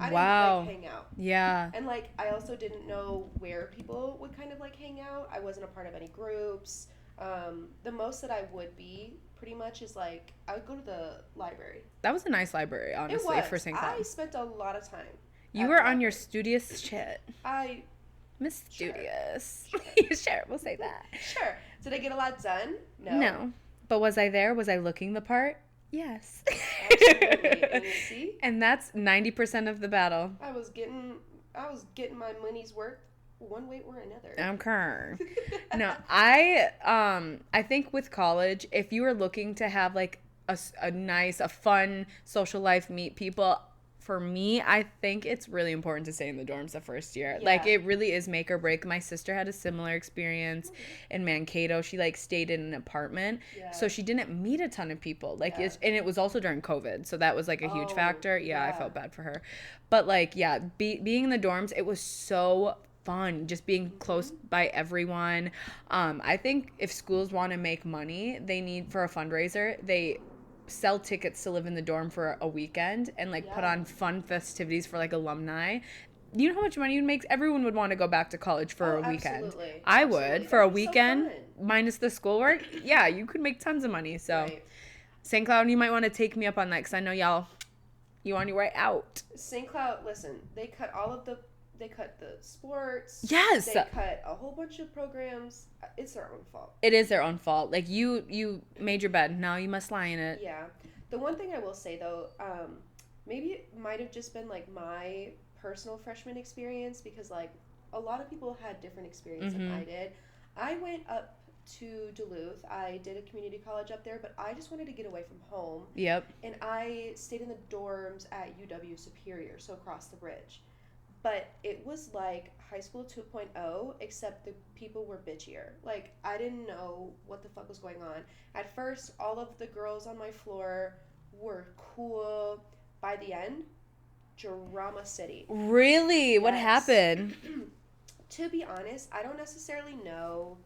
I didn't, like, hang out. Yeah. And, like, I also didn't know where people would kind of, like, hang out. I wasn't a part of any groups. The most that I would be, pretty much, is, like, I would go to the library. That was a nice library, honestly, for St. Cloud. I spent a lot of time. You were on your studious shit. Miss Studious. Sure. Sure, we'll say that. Sure. Did I get a lot done? No. But was I there? Was I looking the part? Yes. Absolutely. And you see? And that's 90% of the battle. I was getting my money's worth one way or another. Okay. No, I think with college, if you are looking to have like a nice, a fun social life, meet people, for me, I think it's really important to stay in the dorms the first year. Yeah. Like, it really is make or break. My sister had a similar experience in Mankato. She, like, stayed in an apartment. Yeah. So she didn't meet a ton of people. Like, and it was also during COVID. So that was, like, a huge factor. Yeah, I felt bad for her. But, like, yeah, being in the dorms, it was so fun, just being close by everyone. I think if schools want to make money, they need, for a fundraiser, they sell tickets to live in the dorm for a weekend and like put on fun festivities for like alumni. You know how much money you'd make? Everyone would want to go back to college for a weekend. Absolutely. I would for a weekend, minus the schoolwork. Yeah, you could make tons of money. So St. Cloud, you might want to take me up on that, because I know you on your way out. St. Cloud, listen, they cut the sports. Yes. They cut a whole bunch of programs. It's their own fault. It is their own fault. Like, you made your bed. Now you must lie in it. Yeah. The one thing I will say, though, maybe it might have just been, like, my personal freshman experience, because, like, a lot of people had different experience than I did. I went up to Duluth. I did a community college up there, but I just wanted to get away from home. Yep. And I stayed in the dorms at UW Superior, so across the bridge. But it was like high school 2.0, except the people were bitchier. Like, I didn't know what the fuck was going on. At first, all of the girls on my floor were cool. By the end, drama city. Really? Yes. What happened? To be honest, I don't necessarily know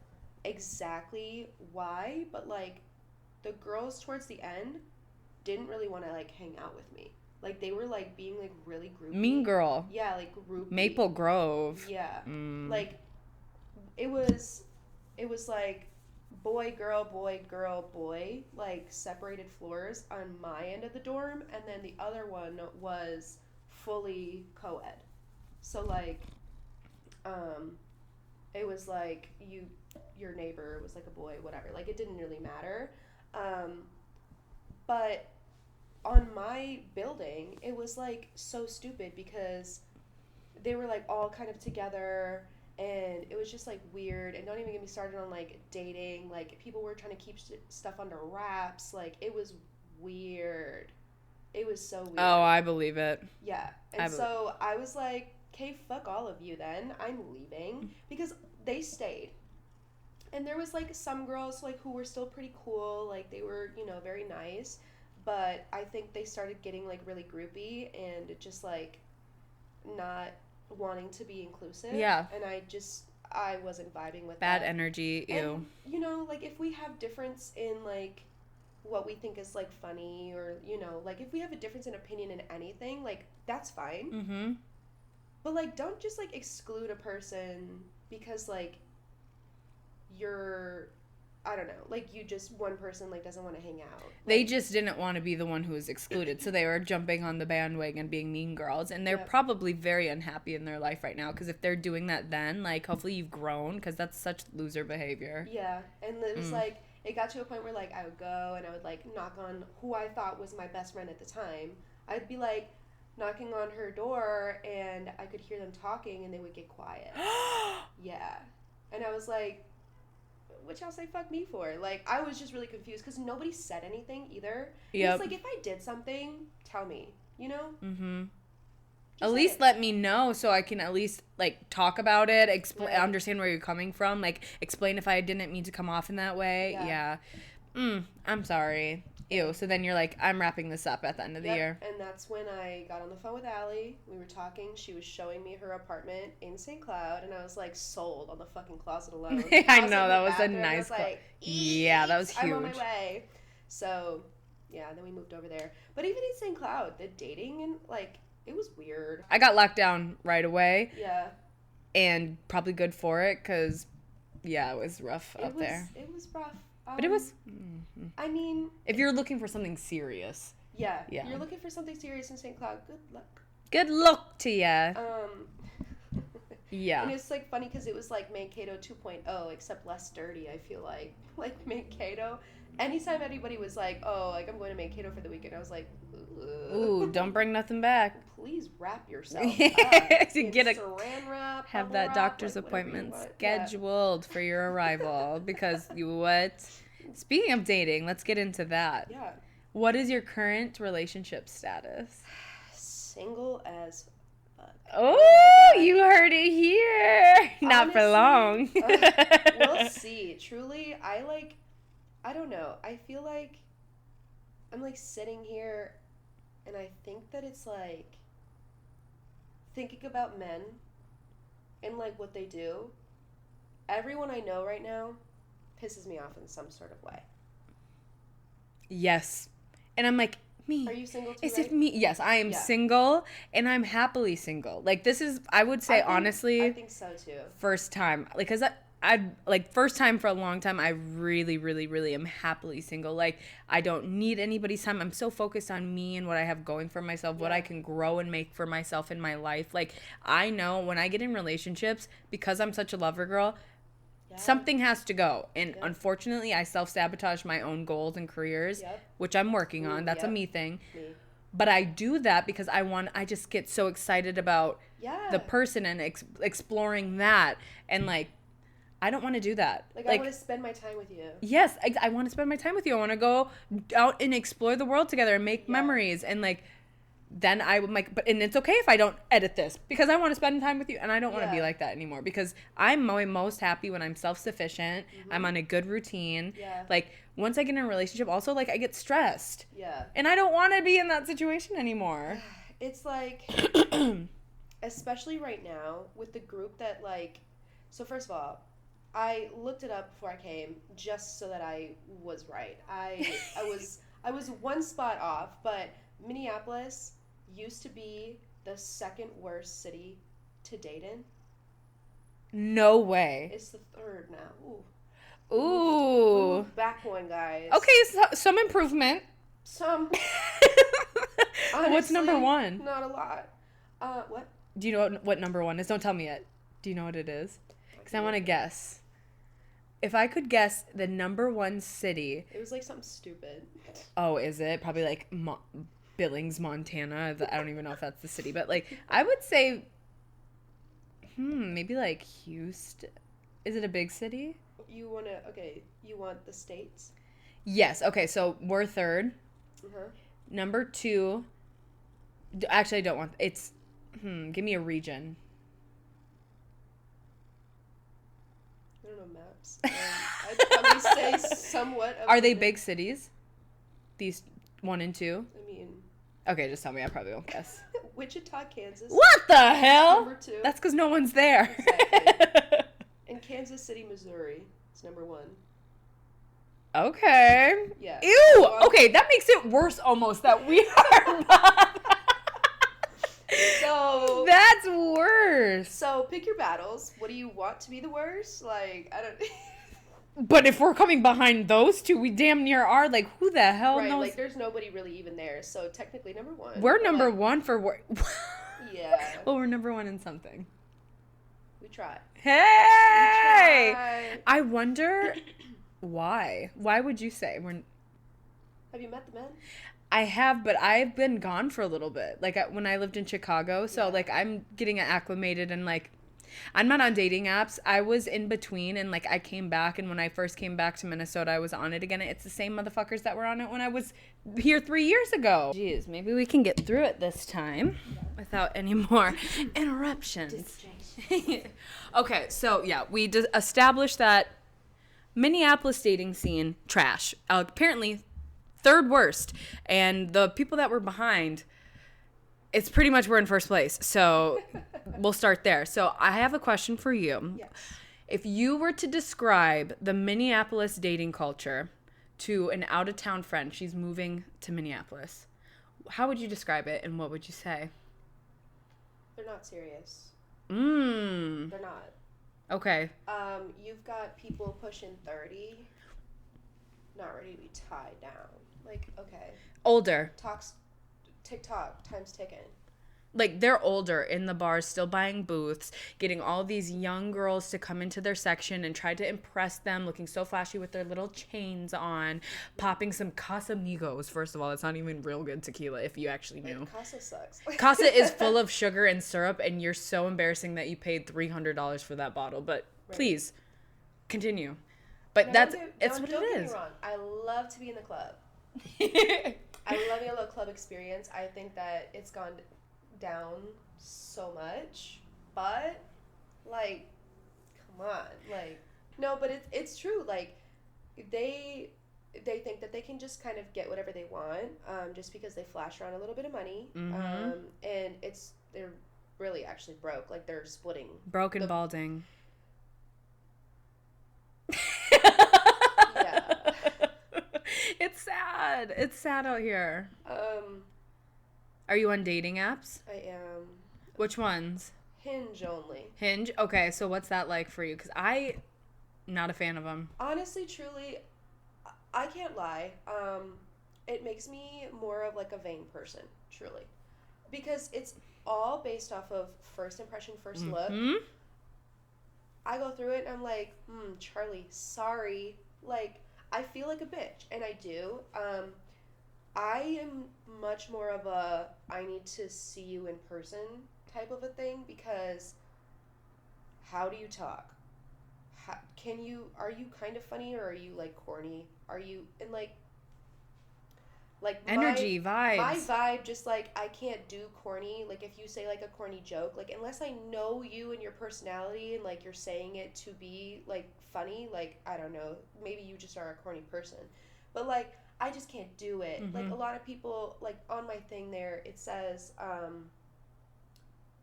exactly why, but, like, the girls towards the end didn't really want to, like, hang out with me. Like, they were, like, being, like, really groupy. Mean Girl. Yeah, like, groupie. Maple Grove. Yeah. Like, it was, like, boy, girl, boy, like, separated floors on my end of the dorm, and then the other one was fully co-ed. So, like, it was, like, your neighbor was, like, a boy, whatever. Like, it didn't really matter. But on my building, it was, like, so stupid, because they were, like, all kind of together, and it was just, like, weird. And don't even get me started on, like, dating. Like, people were trying to keep stuff under wraps. Like, it was weird. It was so weird. Oh, I believe it. Yeah. And so I was like, okay, fuck all of you then. I'm leaving. Because they stayed. And there was, like, some girls, like, who were still pretty cool. Like, they were, you know, very nice. But I think they started getting, like, really groupy and just, like, not wanting to be inclusive. Yeah. And I wasn't vibing with Bad that. energy, ew. And, you know, like, if we have difference in, like, what we think is, like, funny, or, you know, like, if we have a difference in opinion in anything, like, that's fine. Mm-hmm. But, like, don't just, like, exclude a person because, like, you're I don't know, like you just, one person like doesn't want to hang out. They just didn't want to be the one who was excluded, so they were jumping on the bandwagon being mean girls, and they're probably very unhappy in their life right now, because if they're doing that then, like, hopefully you've grown, because that's such loser behavior. Yeah, and it was like, it got to a point where like I would go and I would like knock on who I thought was my best friend at the time. I'd be like knocking on her door and I could hear them talking and they would get quiet. Yeah. And I was like, what y'all say fuck me for? Like, I was just really confused because nobody said anything either. Yep. It's like, if I did something, tell me, you know? Mm-hmm. At least let me know so I can at least, like, talk about it, understand where you're coming from, like, explain if I didn't mean to come off in that way. Yeah. I'm sorry. Ew. So then you're like, I'm wrapping this up at the end of the year. And that's when I got on the phone with Allie. We were talking. She was showing me her apartment in St. Cloud, and I was like, sold on the fucking closet alone. I know, that was a nice like, yeah, that was huge. I'm on my way. So, yeah, then we moved over there. But even in St. Cloud, the dating and, like, it was weird. I got locked down right away. Yeah. And probably good for it, because, yeah, it was rough out there. It was rough. But it was... I mean... If you're looking for something serious. Yeah. You're looking for something serious in St. Cloud. Good luck. Good luck to ya. Yeah. And it's, like, funny because it was, like, Mankato 2.0, except less dirty, I feel like. Like, Mankato... Anytime anybody was like, oh, like, I'm going to Mankato for the weekend, I was like, ugh. Ooh, don't bring nothing back. Please wrap yourself up. To get a saran wrap, have that doctor's appointment scheduled for your arrival because you what? Speaking of dating, let's get into that. Yeah. What is your current relationship status? Single as fuck. Oh, you heard it here. Not for long. We'll see. Truly, I don't know. I feel like I'm, like, sitting here, and I think that it's, like, thinking about men and, like, what they do. Everyone I know right now pisses me off in some sort of way. Yes. And I'm like, me. Are you single too, Is it me? Yes, I am single, and I'm happily single. Like, this is, I would say, honestly. I think so, too. First time. Like, because I'd like, first time for a long time, I really, really, really am happily single. Like, I don't need anybody's time. I'm so focused on me and what I have going for myself, what I can grow and make for myself in my life. Like, I know when I get in relationships, because I'm such a lover girl, something has to go. And unfortunately, I self-sabotage my own goals and careers, which I'm working on. That's a me thing. But I do that because I just get so excited about the person and exploring that. And, like, I don't want to do that. Like, I want to spend my time with you. Yes, I want to spend my time with you. I want to go out and explore the world together and make memories. And, like, then I would, like, and it's okay if I don't edit this because I want to spend time with you. And I don't want to be like that anymore because I'm most happy when I'm self-sufficient. I'm on a good routine. Like, once I get in a relationship, also, like, I get stressed. And I don't want to be in that situation anymore. It's like, especially right now with the group that, like, so first of all, I looked it up before I came just so that I was right. I was one spot off, but Minneapolis used to be the second worst city to date in. No way. It's the third now. Ooh. Back one, guys. Okay, so, some improvement. Honestly, what's number one? Not a lot. What? Do you know what number one is? Don't tell me yet. Do you know what it is? Because I want to guess. If I could guess the number one city. It was like something stupid. Oh, is it? Probably like Billings, Montana. I don't even know if that's the city. But, like, I would say, maybe like Houston. Is it a big city? You want the states? Yes. Okay, so we're third. Number two. Actually, I don't want. It's, give me a region. I don't know maps. I'd probably say somewhat. Are they big cities? These 1 and 2? I mean. Okay, just tell me. I probably won't guess. Wichita, Kansas. What the hell? Number 2. That's because no one's there. Exactly. And Kansas City, Missouri is number 1. Okay. Yeah. Ew! Okay, that makes it worse almost that we are not. So that's worse. So pick your battles. What do you want to be the worst? Like, I don't. But if we're coming behind those two, we damn near are. Like, who the hell knows? Like, there's nobody really even there. So, technically, number one. We're number one for work. Yeah. Well, we're number one in something. We try. Hey! We try. I wonder why. Why would you say we're... Have you met the men? I have, but I've been gone for a little bit. Like, when I lived in Chicago. So, like, I'm getting acclimated and, like, I'm not on dating apps. I was in between, and, like, I came back, and when I first came back to Minnesota, I was on it again. It's the same motherfuckers that were on it when I was here 3 years ago. Jeez, maybe we can get through it this time without any more interruptions. Okay, so, yeah, we established that Minneapolis dating scene, trash. Apparently, third worst. And the people that were behind... It's pretty much we're in first place, so we'll start there. So I have a question for you. Yes. If you were to describe the Minneapolis dating culture to an out-of-town friend, she's moving to Minneapolis, how would you describe it, and what would you say? They're not serious. They're not. Okay. You've got people pushing 30, not ready to be tied down. Like, okay. Older. TikTok, time's ticking. Like, they're older in the bars, still buying booths, getting all these young girls to come into their section and try to impress them, looking so flashy with their little chains on, popping some Casamigos. First of all, it's not even real good tequila, if you actually knew. Casa sucks. Casa is full of sugar and syrup, and you're so embarrassing that you paid $300 for that bottle. But please, continue. But No, that's don't what it get me is. wrong. I love to be in the club. I love a little club experience. I think that it's gone down so much, but like, come on, like, no, but it's true. Like, they think that they can just kind of get whatever they want, just because they flash around a little bit of money, and they're really actually broke. Like, they're splitting. Broken balding. Yeah. It's sad. It's sad out here. Are you on dating apps? I am. Which ones? Hinge only. Hinge? Okay, so what's that like for you? Because I'm not a fan of them. Honestly, truly, I can't lie. It makes me more of like a vain person, truly. Because it's all based off of first impression, first look. I go through it and I'm like, Charlie, sorry. Like, I feel like a bitch, and I do. I am much more of a I need to see you in person type of a thing, because how do you talk? Are you kind of funny, or are you like corny? Are you, and like energy, vibes. My vibe, just like, I can't do corny. Like, if you say like a corny joke, like, unless I know you and your personality and like you're saying it to be like funny, like, I don't know, maybe you just are a corny person, but like, I just can't do it. Like, a lot of people, like, on my thing there, it says,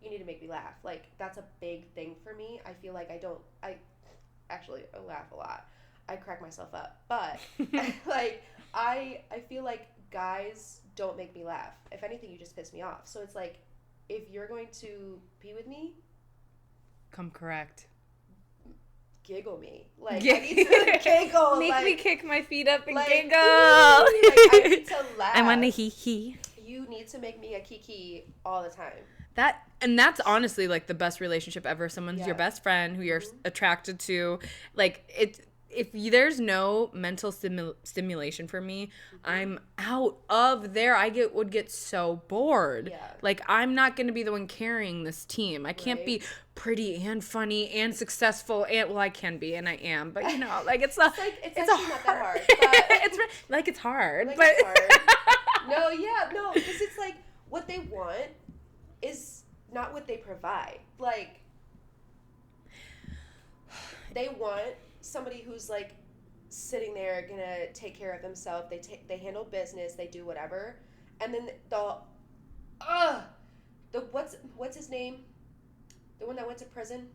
you need to make me laugh. Like, that's a big thing for me. I feel like I laugh a lot. I crack myself up, but like, I feel like guys don't make me laugh. If anything, you just piss me off. So it's like, if you're going to be with me, come correct. Giggle me. Like, I need to giggle. Make like, me kick my feet up and like, giggle. Like, I need to laugh. I want to hee. You need to make me a kiki all the time. That's honestly like the best relationship ever. Someone's your best friend who you're attracted to. Like, if there's no mental stimulation for me, I'm out of there. I would get so bored. Yeah. Like, I'm not going to be the one carrying this team. I can't be pretty and funny and successful, and well, I can be, and I am, but you know, like, it's actually not that hard. But it's hard. Like, but it's hard. No, because it's like, what they want is not what they provide. Like, they want somebody who's like sitting there gonna take care of themselves. They handle business. They do whatever, and then what's his name? The one that went to prison,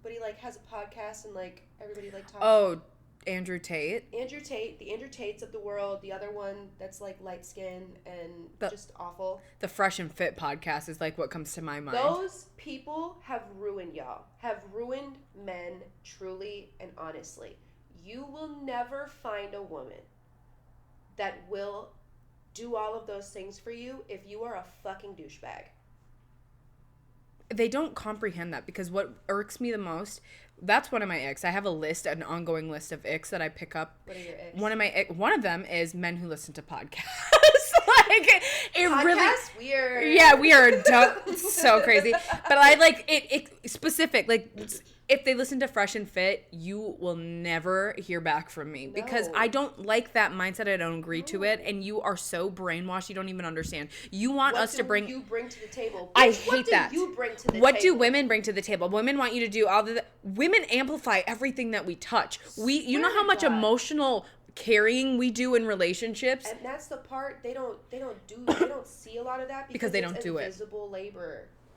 but he like has a podcast and like everybody like talks. Oh, Andrew Tate. The Andrew Tates of the world. The other one that's like light skin and just awful. The Fresh and Fit podcast is like what comes to my mind. Those people have ruined y'all. Have ruined men, truly and honestly. You will never find a woman that will do all of those things for you if you are a fucking douchebag. They don't comprehend that, because what irks me the most, that's one of my icks. I have a list, an ongoing list of icks that I pick up. What are your icks? One of them is men who listen to podcasts. Like, it Podcast? really Weird. Yeah, we are so crazy. But I like it specific. Like, if they listen to Fresh and Fit, you will never hear back from me, because I don't like that mindset. I don't agree to it, and you are so brainwashed. You don't even understand. You want us to bring. What do you bring to the table? I hate that. What do you bring to the table? What do women bring to the table? Women want you to do all the. Women amplify everything that we touch. You know how much emotional carrying we do in relationships, and that's the part they don't see a lot of that because they don't do it.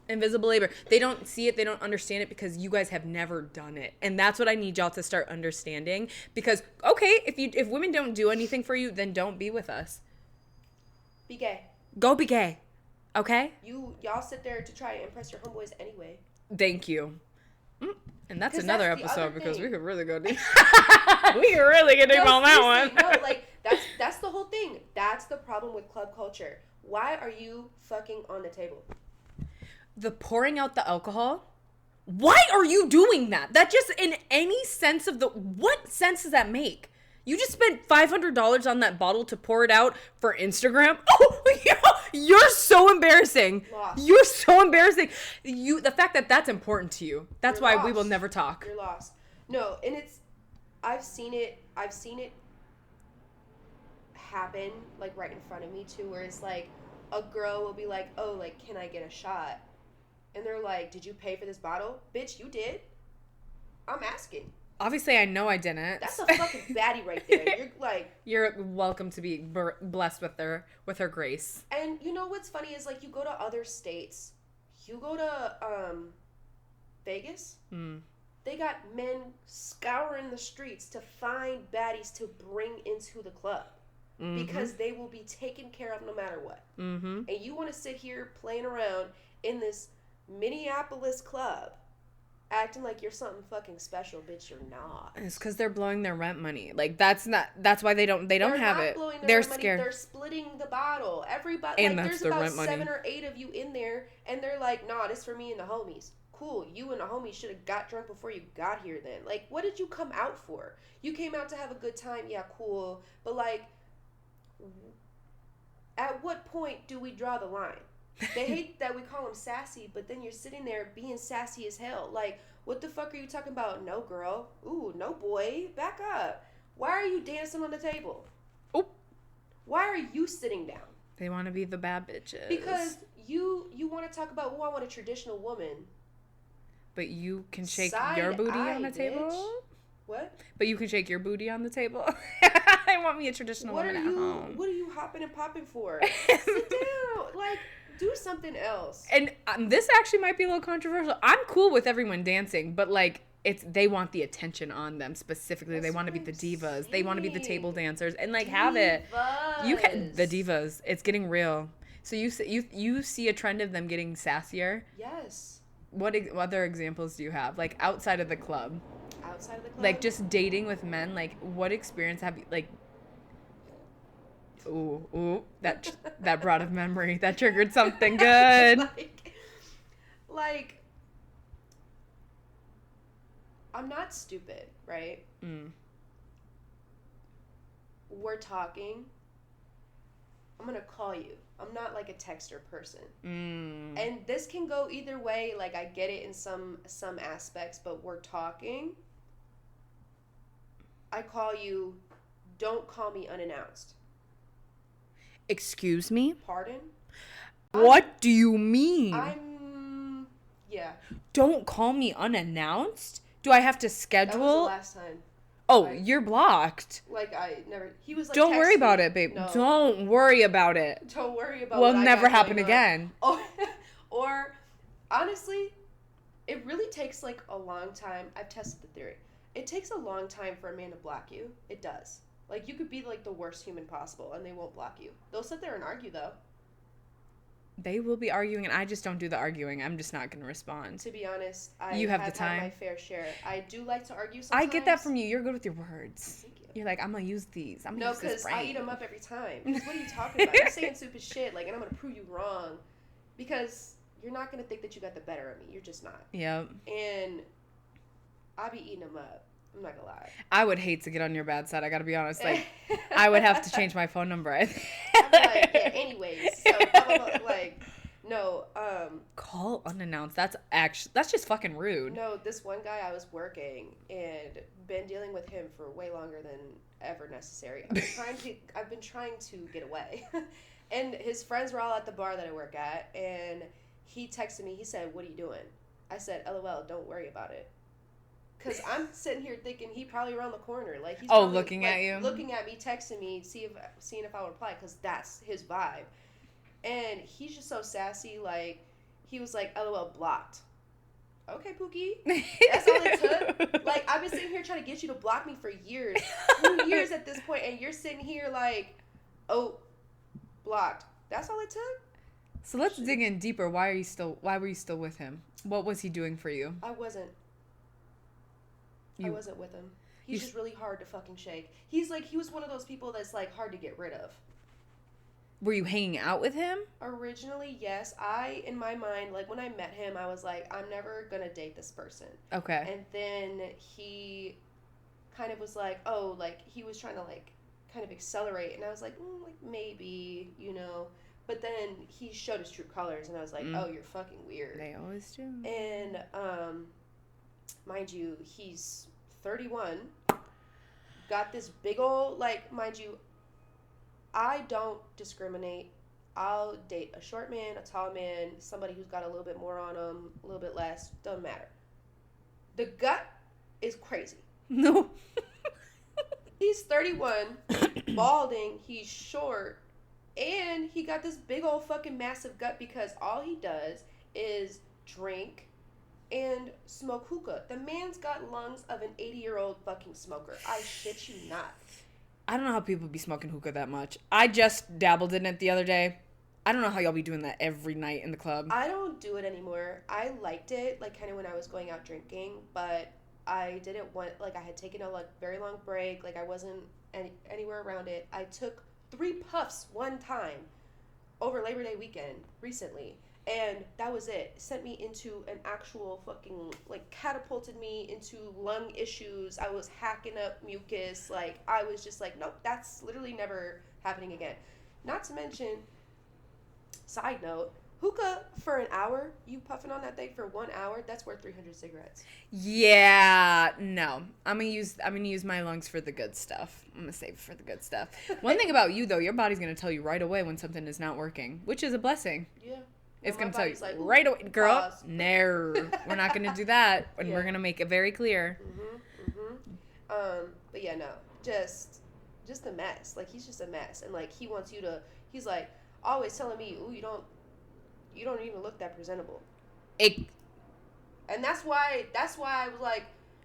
Invisible labor. They don't see it. They don't understand it, because you guys have never done it. And that's what I need y'all to start understanding. Because, okay, if women don't do anything for you, then don't be with us. Be gay. Go be gay. Okay? Y'all sit there to try and impress your homeboys anyway. Thank you. And that's another episode, because we could really go deep. We could really get deep on that one. No, like, that's the whole thing. That's the problem with club culture. Why are you fucking on the table? The pouring out the alcohol. Why are you doing that? That just, in any sense of what sense does that make? You just spent $500 on that bottle to pour it out for Instagram? Oh, you're so embarrassing. Lost. You're so embarrassing. The fact that that's important to you. That's why we will never talk. You're lost. No, and I've seen it happen, like, right in front of me too, where it's like a girl will be like, oh, like, can I get a shot? And they're like, did you pay for this bottle? Bitch, you did. I'm asking. Obviously, I know I didn't. That's a fucking baddie right there. You're like... You're welcome to be blessed with her grace. And you know what's funny is, like, you go to other states. You go to Vegas. They got men scouring the streets to find baddies to bring into the club. Because they will be taken care of no matter what. And you want to sit here playing around in this Minneapolis club acting like you're something fucking special, bitch. You're not. It's because they're blowing their rent money. Like, that's why they don't have it. They're scared. They're splitting the bottle. Everybody, and like, that's there's the about rent 7 money. or 8 of you in there, and they're like, nah, this for me and the homies. Cool, you and the homies should have got drunk before you got here then. Like, what did you come out for? You came out to have a good time, yeah, cool. But, like, at what point do we draw the line? They hate that we call them sassy, but then you're sitting there being sassy as hell. Like, what the fuck are you talking about? No, girl. Ooh, no, boy. Back up. Why are you dancing on the table? Oh. Why are you sitting down? They want to be the bad bitches. Because you want to talk about, oh, I want a traditional woman. But you can shake your booty on the table? Bitch. What? But you can shake your booty on the table? I want me a traditional woman at home. What are you hopping and popping for? Sit down. Like, do something else. And this actually might be a little controversial. I'm cool with everyone dancing, but, like, they want the attention on them specifically. They want to be the divas. They want to be the table dancers and, like, have it. You can the divas. It's getting real. So you see a trend of them getting sassier? Yes. What other examples do you have? Like, outside of the club? Outside of the club? Like, just dating with men. Like, what experience have you, like... Ooh, that brought a memory. That triggered something good. like, I'm not stupid, right? We're talking. I'm gonna call you. I'm not like a texter person. And this can go either way. Like, I get it in some aspects, but we're talking. I call you. Don't call me unannounced. Excuse me? Pardon? What do you mean? Yeah. Don't call me unannounced? Do I have to schedule? That was the last time. Oh, you're blocked. Like, I never... He was like, don't worry about it, babe. No. Don't worry about it. Don't worry about Will never happen again. Or, honestly, it really takes, like, a long time. I've tested the theory. It takes a long time for a man to block you. It does. Like, you could be, like, the worst human possible, and they won't block you. They'll sit there and argue, though. They will be arguing, and I just don't do the arguing. I'm just not going to respond. To be honest, I you have have the time. had my fair share. I do like to argue sometimes. I get that from you. You're good with your words. Thank you. You're like, I'm going to use these. I'm going to use this brain. No, because I eat them up every time. What are you talking about? You're saying stupid shit, like, and I'm going to prove you wrong. Because you're not going to think that you got the better of me. You're just not. Yep. And I be eating them up. I'm not gonna lie. I would hate to get on your bad side. I gotta be honest. Like, I would have to change my phone number. I'm like, yeah. Anyways, so blah, blah, blah, like, no. Call unannounced. That's just fucking rude. No, this one guy I was working and been dealing with him for way longer than ever necessary. I've been trying to get away, and his friends were all at the bar that I work at, and he texted me. He said, "What are you doing?" I said, "LOL. Don't worry about it." Because I'm sitting here thinking he probably around the corner. Like, he's probably, looking at you? Looking at me, texting me, seeing if I would reply, because that's his vibe. And he's just so sassy. Like, he was like, LOL, blocked. Okay, Pookie. That's all it took. Like, I've been sitting here trying to get you to block me for years. 2 years at this point, and you're sitting here like, oh, blocked. That's all it took? So let's dig in deeper. Why were you still with him? What was he doing for you? I wasn't with him. He's just really hard to fucking shake. He was one of those people that's like hard to get rid of. Were you hanging out with him? Originally, yes. In my mind, like when I met him, I was like, I'm never gonna date this person. Okay. And then he kind of was like, oh, like he was trying to like kind of accelerate, and I was like, like maybe, you know. But then he showed his true colors, and I was like, oh, you're fucking weird. They always do. And mind you, he's 31, got this big old, like, mind you, I don't discriminate. I'll date a short man, a tall man, somebody who's got a little bit more on him, a little bit less, doesn't matter. The gut is crazy. No. He's 31, balding, he's short, and he got this big old fucking massive gut because all he does is drink and smoke hookah. The man's got lungs of an 80-year-old fucking smoker. I shit you not. I don't know how people be smoking hookah that much. I just dabbled in it the other day. I don't know how y'all be doing that every night in the club. I don't do it anymore. I liked it, like, kind of when I was going out drinking, but I didn't want, like, I had taken a, like, very long break. Like, I wasn't anywhere around it. I took 3 puffs one time over Labor Day weekend recently. And that was it. Sent me into an actual fucking, like, catapulted me into lung issues. I was hacking up mucus. Like, I was just like, nope, that's literally never happening again. Not to mention, side note, hookah for an hour, you puffing on that thing for 1 hour, that's worth 300 cigarettes. Yeah, no. I'm gonna use my lungs for the good stuff. I'm gonna save it for the good stuff. One thing about you, though, your body's gonna tell you right away when something is not working, which is a blessing. Yeah. It's going to tell you like, right away, girl, pause. No, we're not going to do that. And we're going to make it very clear. But yeah, no, just a mess. Like, he's just a mess. And like, he wants you to, he's like always telling me, ooh, you don't even look that presentable. And that's why I was like,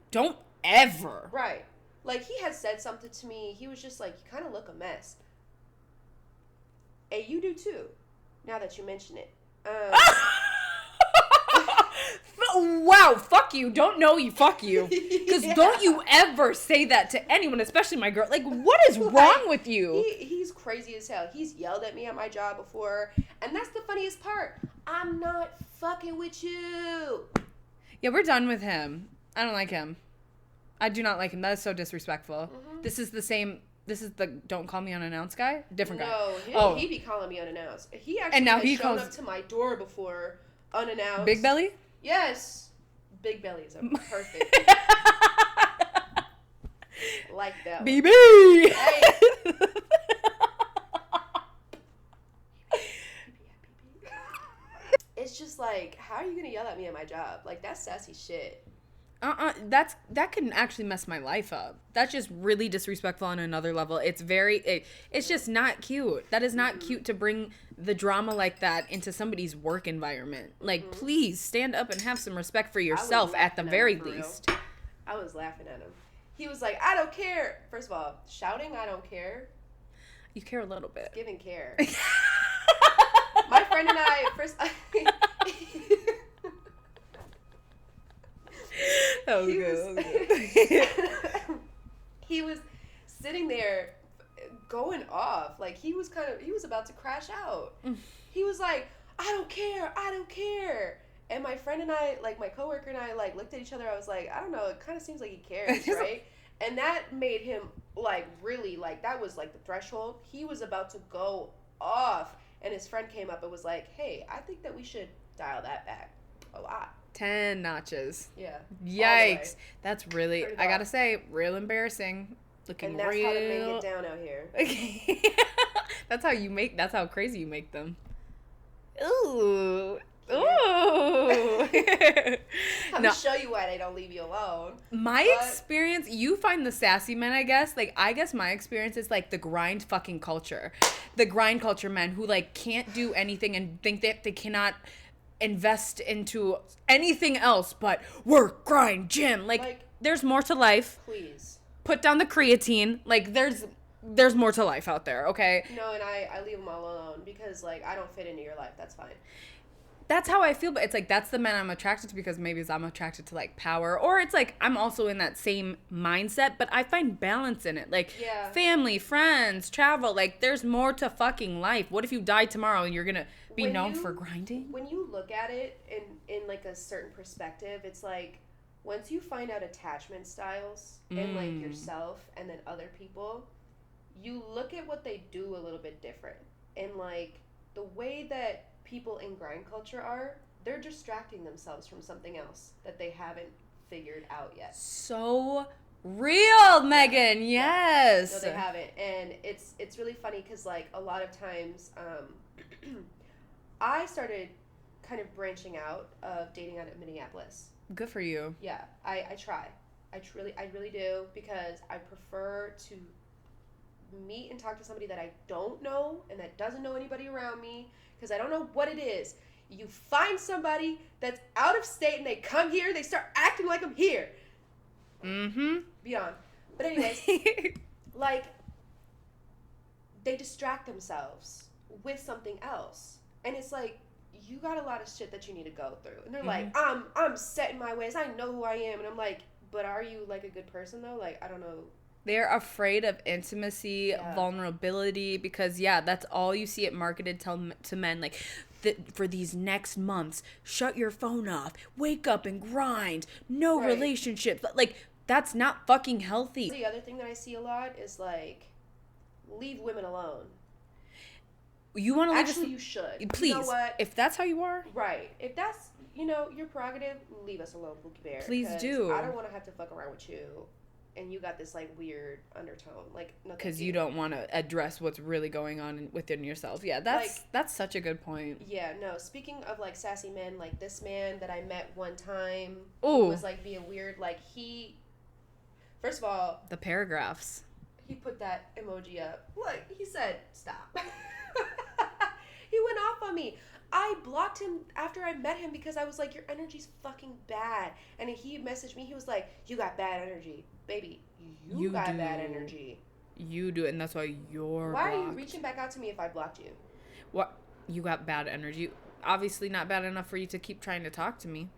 don't ever. Right. Like, he had said something to me. He was just like, you kind of look a mess. And you do too, now that you mention it. Wow, fuck you. Don't know you, fuck you. Because don't you ever say that to anyone, especially my girl. Like, what is wrong with you? He's crazy as hell. He's yelled at me at my job before. And that's the funniest part. I'm not fucking with you. Yeah, we're done with him. I don't like him. I do not like him. That is so disrespectful. This is the don't call me unannounced guy? Different guy. No, he be calling me unannounced. He actually has shown up to my door before unannounced. Big belly? Yes. Big belly is perfect. Like that one. BB! Hey. It's just like, how are you going to yell at me at my job? Like, that's sassy shit. That can actually mess my life up. That's just really disrespectful on another level. It's just not cute. That is not cute to bring the drama like that into somebody's work environment. Like, please stand up and have some respect for yourself at the very least. I was laughing at him. He was like, I don't care. First of all, shouting, I don't care. You care a little bit. Giving care. My friend and I first. That was good. He was sitting there going off. Like, he was about to crash out. He was like, I don't care. And my friend and I, like, my coworker and I, like, looked at each other. I was like, I don't know. It kind of seems like he cares, right? And that made him, like, really, like, that was, like, the threshold. He was about to go off. And his friend came up and was like, hey, I think that we should dial that back a lot. 10 notches. Yeah. Yikes. That's really, I gotta say, real embarrassing. Looking and that's real. How to make it down out here. That's how crazy you make them. Ooh. Ooh. I'm gonna show you why they don't leave you alone. My experience, you find the sassy men, I guess. Like, I guess my experience is like the grind fucking culture. The grind culture men who like can't do anything and think that they cannot invest into anything else but work, grind, gym. Like there's more to life. Please. Put down the creatine. Like, there's more to life out there, okay? No, and I leave them all alone because, like, I don't fit into your life. That's fine. That's how I feel, but it's like that's the men I'm attracted to because maybe I'm attracted to like power, or it's like I'm also in that same mindset, but I find balance in it. Like family, friends, travel, like there's more to fucking life. What if you die tomorrow and you're gonna be known for grinding? When you look at it in like a certain perspective, it's like once you find out attachment styles in like yourself and then other people, you look at what they do a little bit different. And like the way that people in grind culture they're distracting themselves from something else that they haven't figured out yet. So real, Megan. Yes. No, they haven't. And it's really funny because like a lot of times I started kind of branching out of dating out of Minneapolis. Good for you. Yeah, I try. I really do, because I prefer to meet and talk to somebody that I don't know and that doesn't know anybody around me, because I don't know what it is. You find somebody that's out of state and they come here, they start acting like I'm here. Beyond. But anyways, like, they distract themselves with something else. And it's like, you got a lot of shit that you need to go through. And they're like, I'm set in my ways. I know who I am. And I'm like, but are you like a good person though? Like, I don't know. They're afraid of intimacy, vulnerability, because that's all you see it marketed to men. Like, for these next months, shut your phone off, wake up and grind, no relationships. Like, that's not fucking healthy. The other thing that I see a lot is like, leave women alone. You want to leave Actually, you should. Please. You know what? If that's how you are. Right. If that's, your prerogative, leave us alone, Pookie Bear. Please do. I don't want to have to fuck around with you. And you got this, like, weird undertone. Like, because you don't want to address what's really going on within yourself. Yeah, that's such a good point. Yeah, no. Speaking of, like, sassy men, like, this man that I met one time was, like, being weird. Like, first of all... The paragraphs. He put that emoji up. Like, he said, stop. He went off on me. I blocked him after I met him because I was like, your energy's fucking bad. And he messaged me. He was like, you got bad energy. Baby, you got bad energy. You do, and that's why you're Why blocked. are you reaching back out to me if I blocked you? What? You got bad energy. Obviously not bad enough for you to keep trying to talk to me.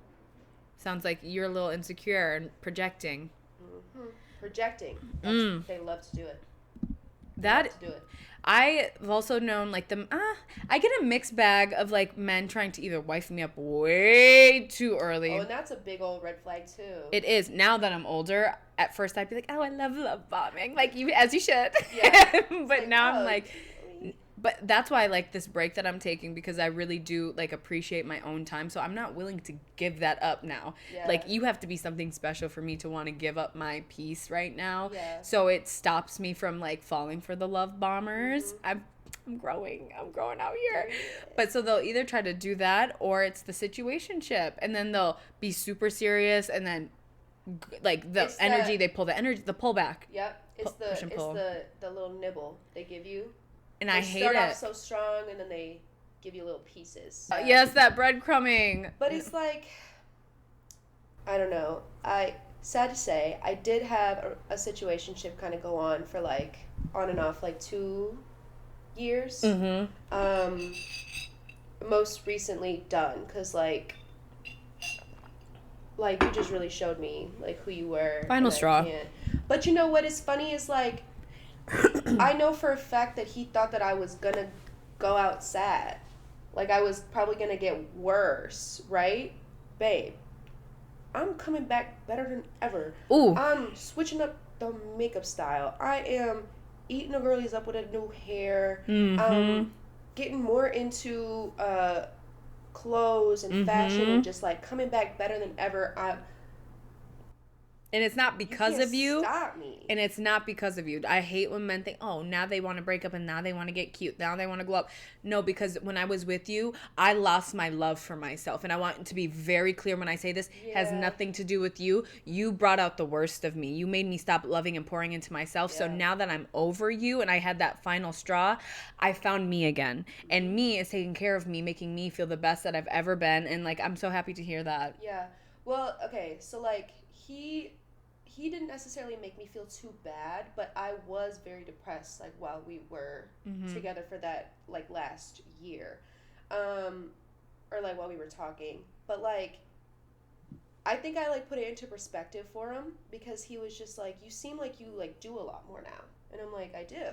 Sounds like you're a little insecure and projecting. Projecting. They love to do it. I've also known, like, I get a mixed bag of, like, men trying to either wife me up way too early. Oh, and that's a big old red flag, too. It is. Now that I'm older, at first I'd be like, oh, I love bombing. Like, as you should. Yeah. But now I'm like... But that's why I like this break that I'm taking, because I really do, like, appreciate my own time. So I'm not willing to give that up now. Yeah. Like, you have to be something special for me to want to give up my peace right now. Yeah. So it stops me from, like, falling for the love bombers. I'm growing. I'm growing out here. But so they'll either try to do that, or it's the situationship. And then they'll be super serious, and then, like, the pullback. Yep. It's the little nibble they give you. And I hate it. They start off so strong, and then they give you little pieces. Yes, that breadcrumbing. But it's like, I don't know. Sad to say, I did have a situationship kind of go on for, like, on and off, like, 2 years. most recently done, because like you just really showed me like who you were. Final straw. But you know what is funny is like I know for a fact that he thought that I was gonna go out sad, like I was probably gonna get worse, right, babe? I'm coming back better than ever. Ooh. I'm switching up the makeup style. I am eating the girlies up with a new hair. Getting more into clothes and fashion, and just like coming back better than ever. And it's not because of you. Stop me. And it's not because of you. I hate when men think, oh, now they want to break up and now they want to get cute. Now they want to glow up. No, because when I was with you, I lost my love for myself. And I want to be very clear when I say this. Has nothing to do with you. You brought out the worst of me. You made me stop loving and pouring into myself. So now that I'm over you and I had that final straw, I found me again. And me is taking care of me, making me feel the best that I've ever been. And like, I'm so happy to hear that. Yeah. Well, okay. So like he didn't necessarily make me feel too bad, but I was very depressed like while we were together for that like last year, or like while we were talking. But like I think I like put it into perspective for him, because he was just like, you seem like you like do a lot more now. And I'm like, I do,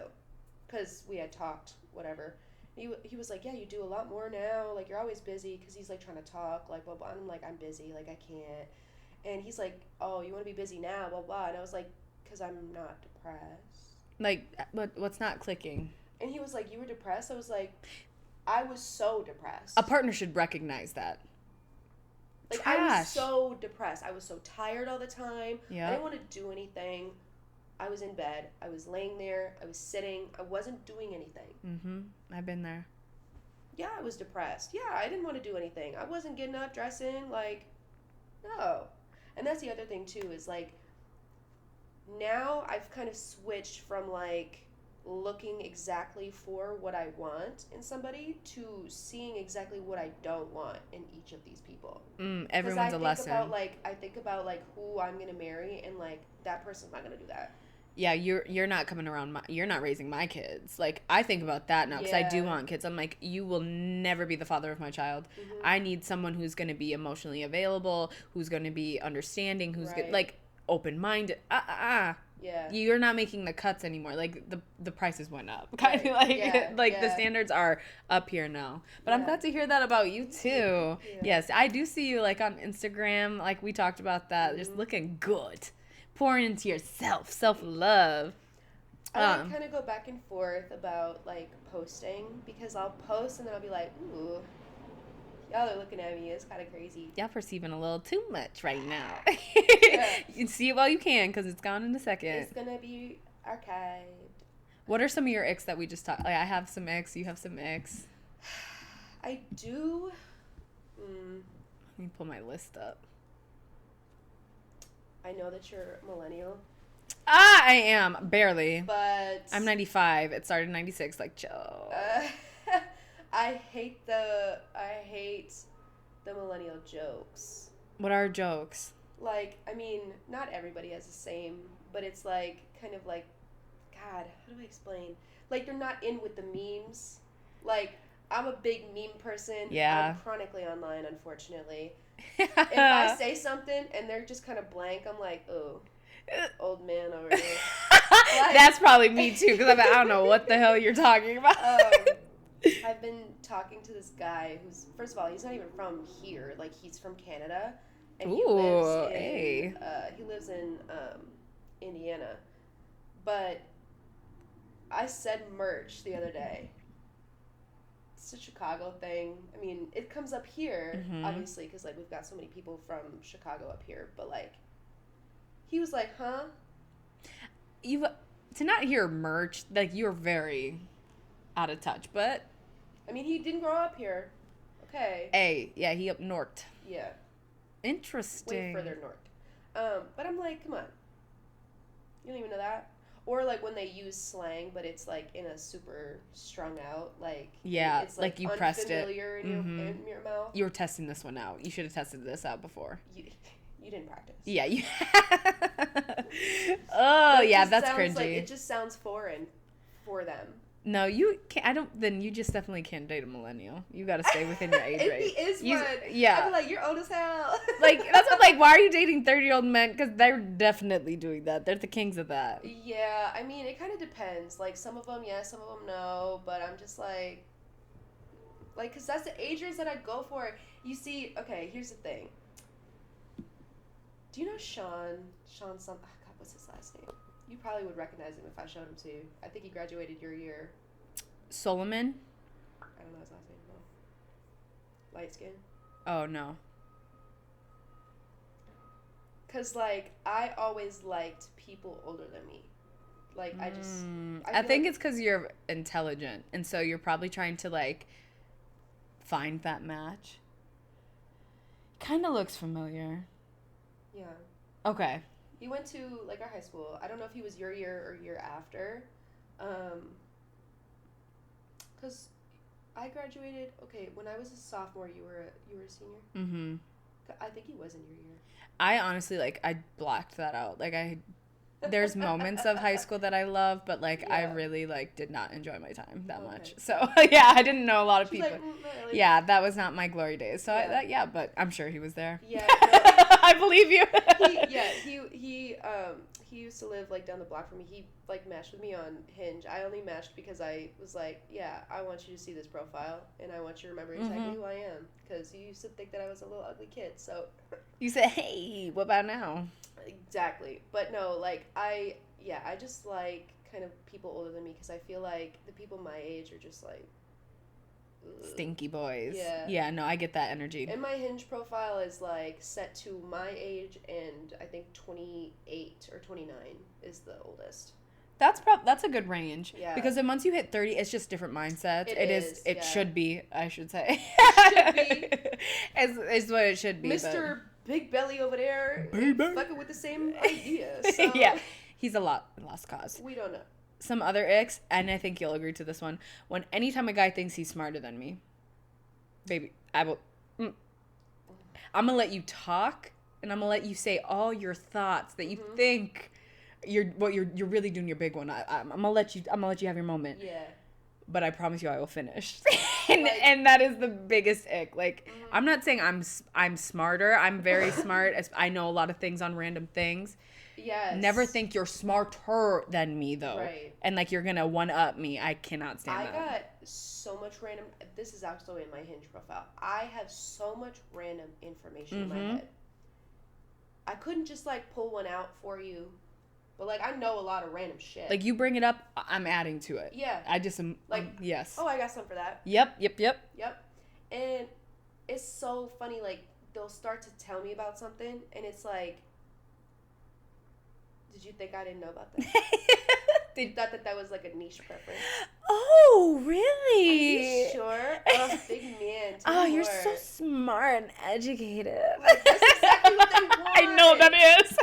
because we had talked, whatever. He was like, yeah, you do a lot more now, like you're always busy, because he's like trying to talk like blah blah. And I'm like, I'm busy, like I can't. And he's like, oh, you want to be busy now, blah, blah. And I was like, because I'm not depressed. Like, what's not clicking? And he was like, you were depressed? I was like, I was so depressed. A partner should recognize that. Like, I was so depressed. I was so tired all the time. Yeah. I didn't want to do anything. I was in bed. I was laying there. I was sitting. I wasn't doing anything. I've been there. Yeah, I was depressed. Yeah, I didn't want to do anything. I wasn't getting up, dressing, like, no. And that's the other thing, too, is, like, now I've kind of switched from, like, looking exactly for what I want in somebody to seeing exactly what I don't want in each of these people. Everyone's a lesson. I think about, like, who I'm going to marry, and, like, that person's not going to do that. Yeah, you're not coming around. You're not raising my kids. Like, I think about that now because I do want kids. I'm like, you will never be the father of my child. I need someone who's going to be emotionally available, who's going to be understanding, who's like open-minded. Yeah. You're not making the cuts anymore. Like the prices went up. Kind of like the standards are up here now. But I'm glad to hear that about you too. Yeah. Yes, I do see you like on Instagram. Like we talked about that, just looking good. Pouring into yourself, self-love. I kind of go back and forth about, like, posting, because I'll post and then I'll be like, ooh, y'all are looking at me. It's kind of crazy. Y'all perceiving a little too much right now. You see it while you can, because it's gone in a second. It's going to be archived. What are some of your icks that we just talked? Like, I have some icks. You have some icks. I do. Let me pull my list up. I know that you're a millennial. I am. Barely. But I'm 95. It started in 96. Like, Joe. I hate the millennial jokes. What are jokes? Like, I mean, not everybody has the same, but it's like, kind of like, God, how do I explain? Like, they're not in with the memes. Like, I'm a big meme person. Yeah. I'm chronically online, unfortunately. If I say something and they're just kind of blank, I'm like, oh, old man over here. Like, that's probably me too, because I don't know what the hell you're talking about. I've been talking to this guy who's, first of all, he's not even from here. Like, he's from Canada, and he lives in Indiana. But I said merch the other day. It's a Chicago thing. I mean, it comes up here, obviously, because, like, we've got so many people from Chicago up here. But, like, he was like, huh? To not hear merch, like, you're very out of touch. But, I mean, he didn't grow up here. Okay. He up north. Yeah. Interesting. Way further north. But I'm like, come on. You don't even know that? Or, like, when they use slang, but it's, like, in a super strung out, like... Yeah, it's, like you pressed it. In your mouth. You were testing this one out. You should have tested this out before. You didn't practice. Yeah, you... Oh, yeah, that's cringy. Like, it just sounds foreign for them. No, you can't. I don't. Then you just definitely can't date a millennial. You got to stay within your age range. If he is one, yeah. I'd be like, you're old as hell. Like that's what, like, why are you dating 30-year-old men? Because they're definitely doing that. They're the kings of that. Yeah, I mean, it kind of depends. Like some of them, yes, some of them, no. But I'm just like, because that's the age range that I go for. You see, okay, here's the thing. Do you know Sean? Sean, God, what's his last name? You probably would recognize him if I showed him to you. I think he graduated your year. Solomon? I don't know his last name, no. Light skin? Oh, no. Because, I always liked people older than me. I think it's because you're intelligent. And so you're probably trying to, find that match. Kind of looks familiar. Yeah. Okay. He went to, our high school. I don't know if he was your year or year after. Because I graduated, when I was a sophomore, you were a senior? Mm-hmm. I think he was in your year. I honestly, I blocked that out. There's moments of high school that I love, but, I really, did not enjoy my time that much. So, yeah, I didn't know a lot of people. Not really. Yeah, that was not my glory days. So, but I'm sure he was there. Yeah. I believe you. He used to live, down the block from me. He, matched with me on Hinge. I only matched because I was like, yeah, I want you to see this profile, and I want you to remember exactly who I am, because you used to think that I was a little ugly kid, so. You said, hey, what about now? Exactly. But no, I just like kind of people older than me, because I feel like the people my age are just ugh. Stinky boys. Yeah. Yeah, no, I get that energy. And my Hinge profile is set to my age, and I think 28 or 29 is the oldest. That's a good range. Yeah. Because then once you hit 30, it's just different mindsets. It should be, I should say. It should be. It's what it should be. Mr. Big Belly over there, fucking with the same idea. So yeah. He's a lost cause. We don't know. Some other icks, and I think you'll agree to this one. Anytime a guy thinks he's smarter than me, baby, I'm gonna let you talk, and I'm gonna let you say all your thoughts that you think you're really doing your big one. I'm gonna let you have your moment. Yeah. But I promise you I will finish. and that is the biggest ick. I'm not saying I'm smarter. I'm very smart. I know a lot of things on random things. Yes. Never think you're smarter than me, though. Right. And you're gonna one up me. I cannot stand that. I got so much random. This is actually in my Hinge profile. I have so much random information in my head. I couldn't just pull one out for you, but I know a lot of random shit. You bring it up, I'm adding to it. Yeah. I just am yes. Oh, I got some for that. Yep. And it's so funny. They'll start to tell me about something, and it's did you think I didn't know about that? You thought that was a niche preference? Oh, really? Are you sure? Oh, big man. You're so smart and educated. That's exactly what they want. I know that is.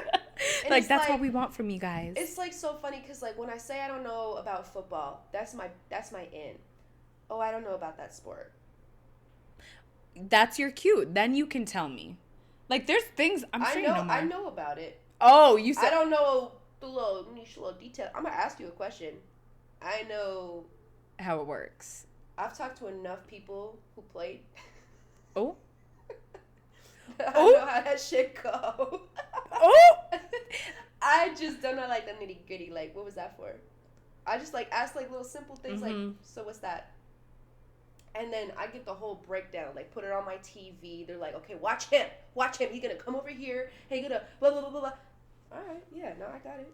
And that's what we want from you guys. It's so funny because when I say I don't know about football, that's my in. Oh, I don't know about that sport. That's your cue. Then you can tell me. There's things I'm sure you know more. I know about it. Oh, you said I don't know the little niche little detail. I'm gonna ask you a question. I know how it works. I've talked to enough people who played. Oh. I know how that shit go. Oh. I just don't know the nitty gritty. What was that for? I just ask little simple things so what's that? And then I get the whole breakdown, put it on my TV. They're okay, watch him. He's gonna come over here. He's gonna blah blah blah blah blah. All right, yeah, no, I got it.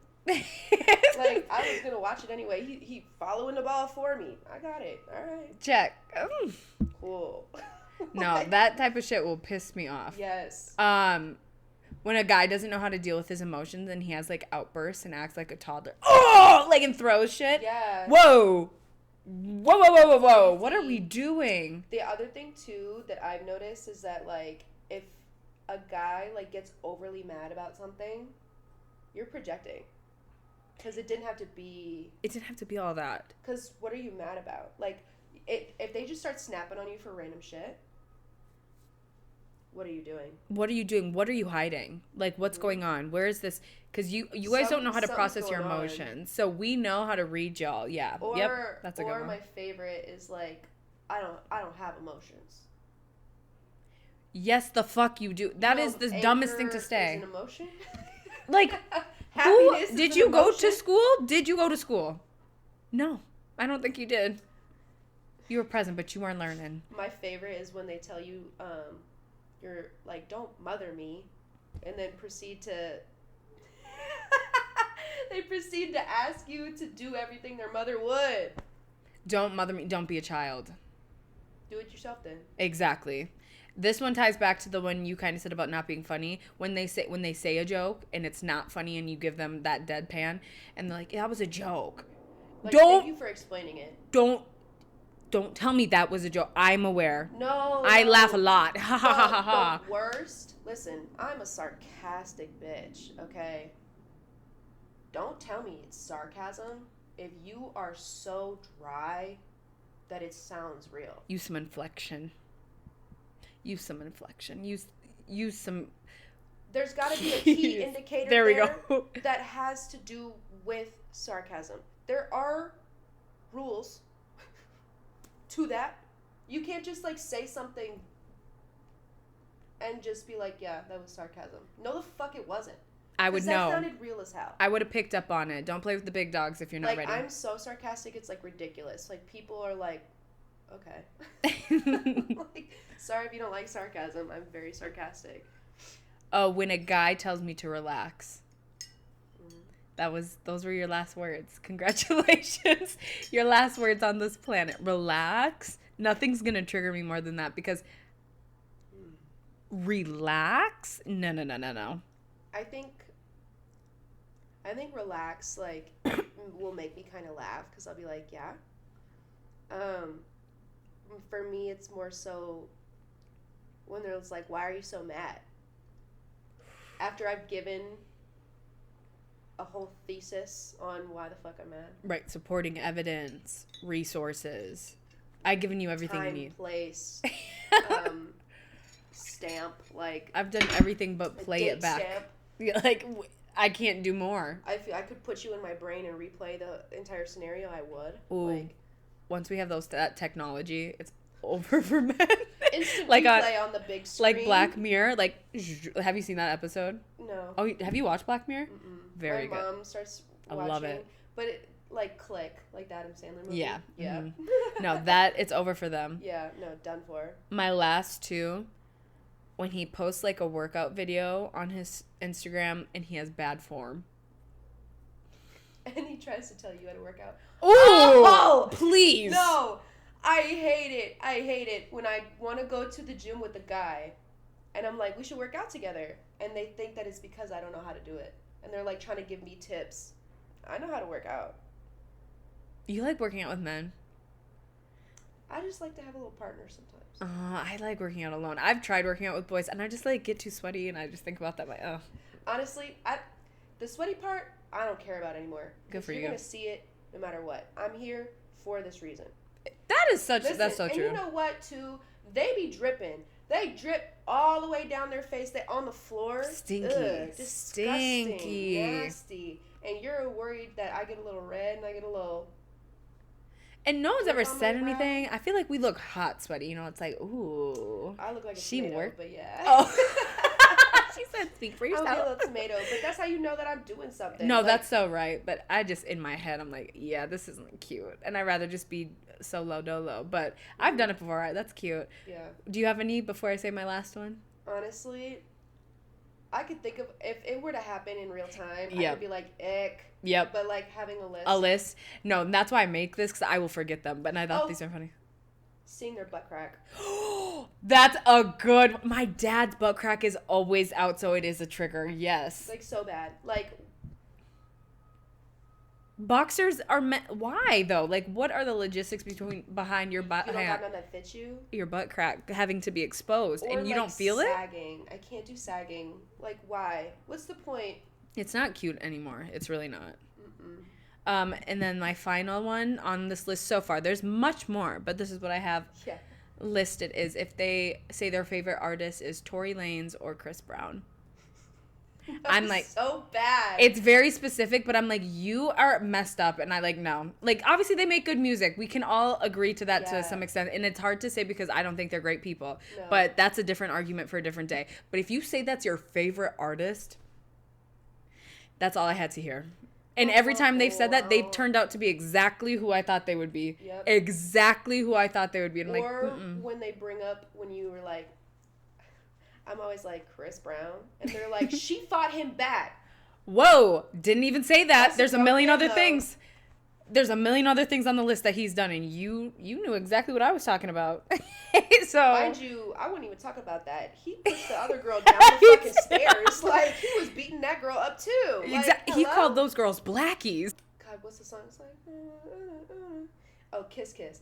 I was gonna watch it anyway. He following the ball for me. I got it. All right. Check. Cool. No, that type of shit will piss me off. Yes. When a guy doesn't know how to deal with his emotions and he has outbursts and acts like a toddler. Oh, and throws shit. Yeah. Whoa. What are we doing? The other thing too that I've noticed is that if a guy gets overly mad about something, you're projecting. Because it didn't have to be all that. Because what are you mad about? If they just start snapping on you for random shit, what are you doing? What are you doing? What are you hiding? Like, what's going on? Where is this? Because you guys don't know how to process your emotions. So we know how to read y'all. Yeah. Yep. That's a good one. Or my favorite is like, I don't have emotions. Yes, the fuck you do. That is the dumbest thing to say. Is an emotion? Like, did you go to school? Did you go to school? No, I don't think you did. You were present, but you weren't learning. My favorite is when they tell you, you're like, don't mother me, and then proceed to. They proceed to ask you to do everything their mother would. Don't mother me. Don't be a child. Do it yourself then. Exactly. This one ties back to the one you kind of said about not being funny. When they say a joke and it's not funny and you give them that deadpan and they're like, that was a joke. Like, thank you for explaining it. Don't tell me that was a joke. I'm aware. No. I laugh a lot. Ha ha ha ha ha. The worst. Listen, I'm a sarcastic bitch, okay? Don't tell me it's sarcasm if you are so dry that it sounds real. Use some inflection. Use some. There's got to be a key indicator there that has to do with sarcasm. There are rules to that. You can't just like say something and just be like, yeah, that was sarcasm. No, the fuck it wasn't. I would know. That sounded real as hell. I would have picked up on it. Don't play with the big dogs if you're not ready. Like, I'm so sarcastic, it's like ridiculous. Like, people are like, okay. Like, sorry if you don't like sarcasm. I'm very sarcastic. Oh, when a guy tells me to relax. Those were your last words. Congratulations. Your last words on this planet. Relax. Nothing's going to trigger me more than that because relax? No. I think relax, like, will make me kind of laugh because I'll be like, yeah. For me, it's more so when there's like, why are you so mad? After I've given a whole thesis on why the fuck I'm mad. Right, supporting evidence, resources. I've given you everything you need. Time, place, stamp, like. I've done everything but play it back. Stamp. Yeah, like, I can't do more. I feel I could put you in my brain and replay the entire scenario. I would. Ooh. Like, once we have that technology, it's over for men. Instant like replay on the big screen. Like Black Mirror. Like, have you seen that episode? No. Oh, have you watched Black Mirror? Mm-mm. Very good. My mom starts watching. I love it. But it, like, Click, like the Adam Sandler movie. Yeah. Yeah. Mm-hmm. No, it's over for them. Yeah, no, done for. My last two, when he posts, like, a workout video on his Instagram and he has bad form. And he tries to tell you how to work out. Ooh! Oh, please! No! I hate it when I want to go to the gym with a guy and I'm like, we should work out together. And they think that it's because I don't know how to do it. And they're like trying to give me tips. I know how to work out. You like working out with men? I just like to have a little partner sometimes. I like working out alone. I've tried working out with boys and I just like get too sweaty and I just think about that like, oh. Honestly, the sweaty part, I don't care about anymore. Good for you. You're going to see it no matter what. I'm here for this reason. That's so true. And you know what, too? They be dripping. They drip all the way down their face. They on the floor. Stinky. Ugh, disgusting. Stinky. Nasty. And you're worried that I get a little red and I get a little... And no one's ever said anything. I feel like we look hot sweaty. You know, it's like, ooh. I look like a tomato, but yeah. Oh. She said, speak for yourself. I'll be a little tomato, but that's how you know that I'm doing something. No, like, that's so right. But I just, in my head, I'm like, yeah, this isn't cute. And I'd rather just be solo dolo. But I've done it before. That's cute. Yeah. Do you have any before I say my last one? Honestly, I could think of, if it were to happen in real time, yep. I would be like, ick. Yep. But like having a list. A list? No, that's why I make this, because I will forget them. But I thought these are funny. Seeing their butt crack. That's a good... My dad's butt crack is always out, so it is a trigger. Yes. Like, so bad. Like... Boxers are why, though? Like, what are the logistics behind your butt? You don't got none that fits you? Your butt crack having to be exposed, or and you like don't feel sagging. I can't do sagging. Like, why? What's the point? It's not cute anymore. It's really not. And then my final one on this list so far, there's much more, but this is what I have. Yeah. list it is if they say their favorite artist is Tory Lanez or Chris Brown. I'm like, so bad. It's very specific, but I'm like, you are messed up, and I like, no. Like, obviously they make good music. We can all agree to that to some extent, and it's hard to say because I don't think they're great people. No. But that's a different argument for a different day. But if you say that's your favorite artist, that's all I had to hear. And every time they've said that, they've turned out to be exactly who I thought they would be. Yep. Exactly who I thought they would be. And or when they bring up, when you were like, I'm always like, Chris Brown. And they're like, she fought him back. Whoa. Didn't even say that. There's a million other things. There's a million other things on the list that he's done. And you knew exactly what I was talking about. So mind you, I wouldn't even talk about that. He pushed the other girl down the fucking stairs. Like, he was beating that girl up too. Like, exactly. He called those girls blackies. God, what's the song? It's like, oh, Kiss Kiss.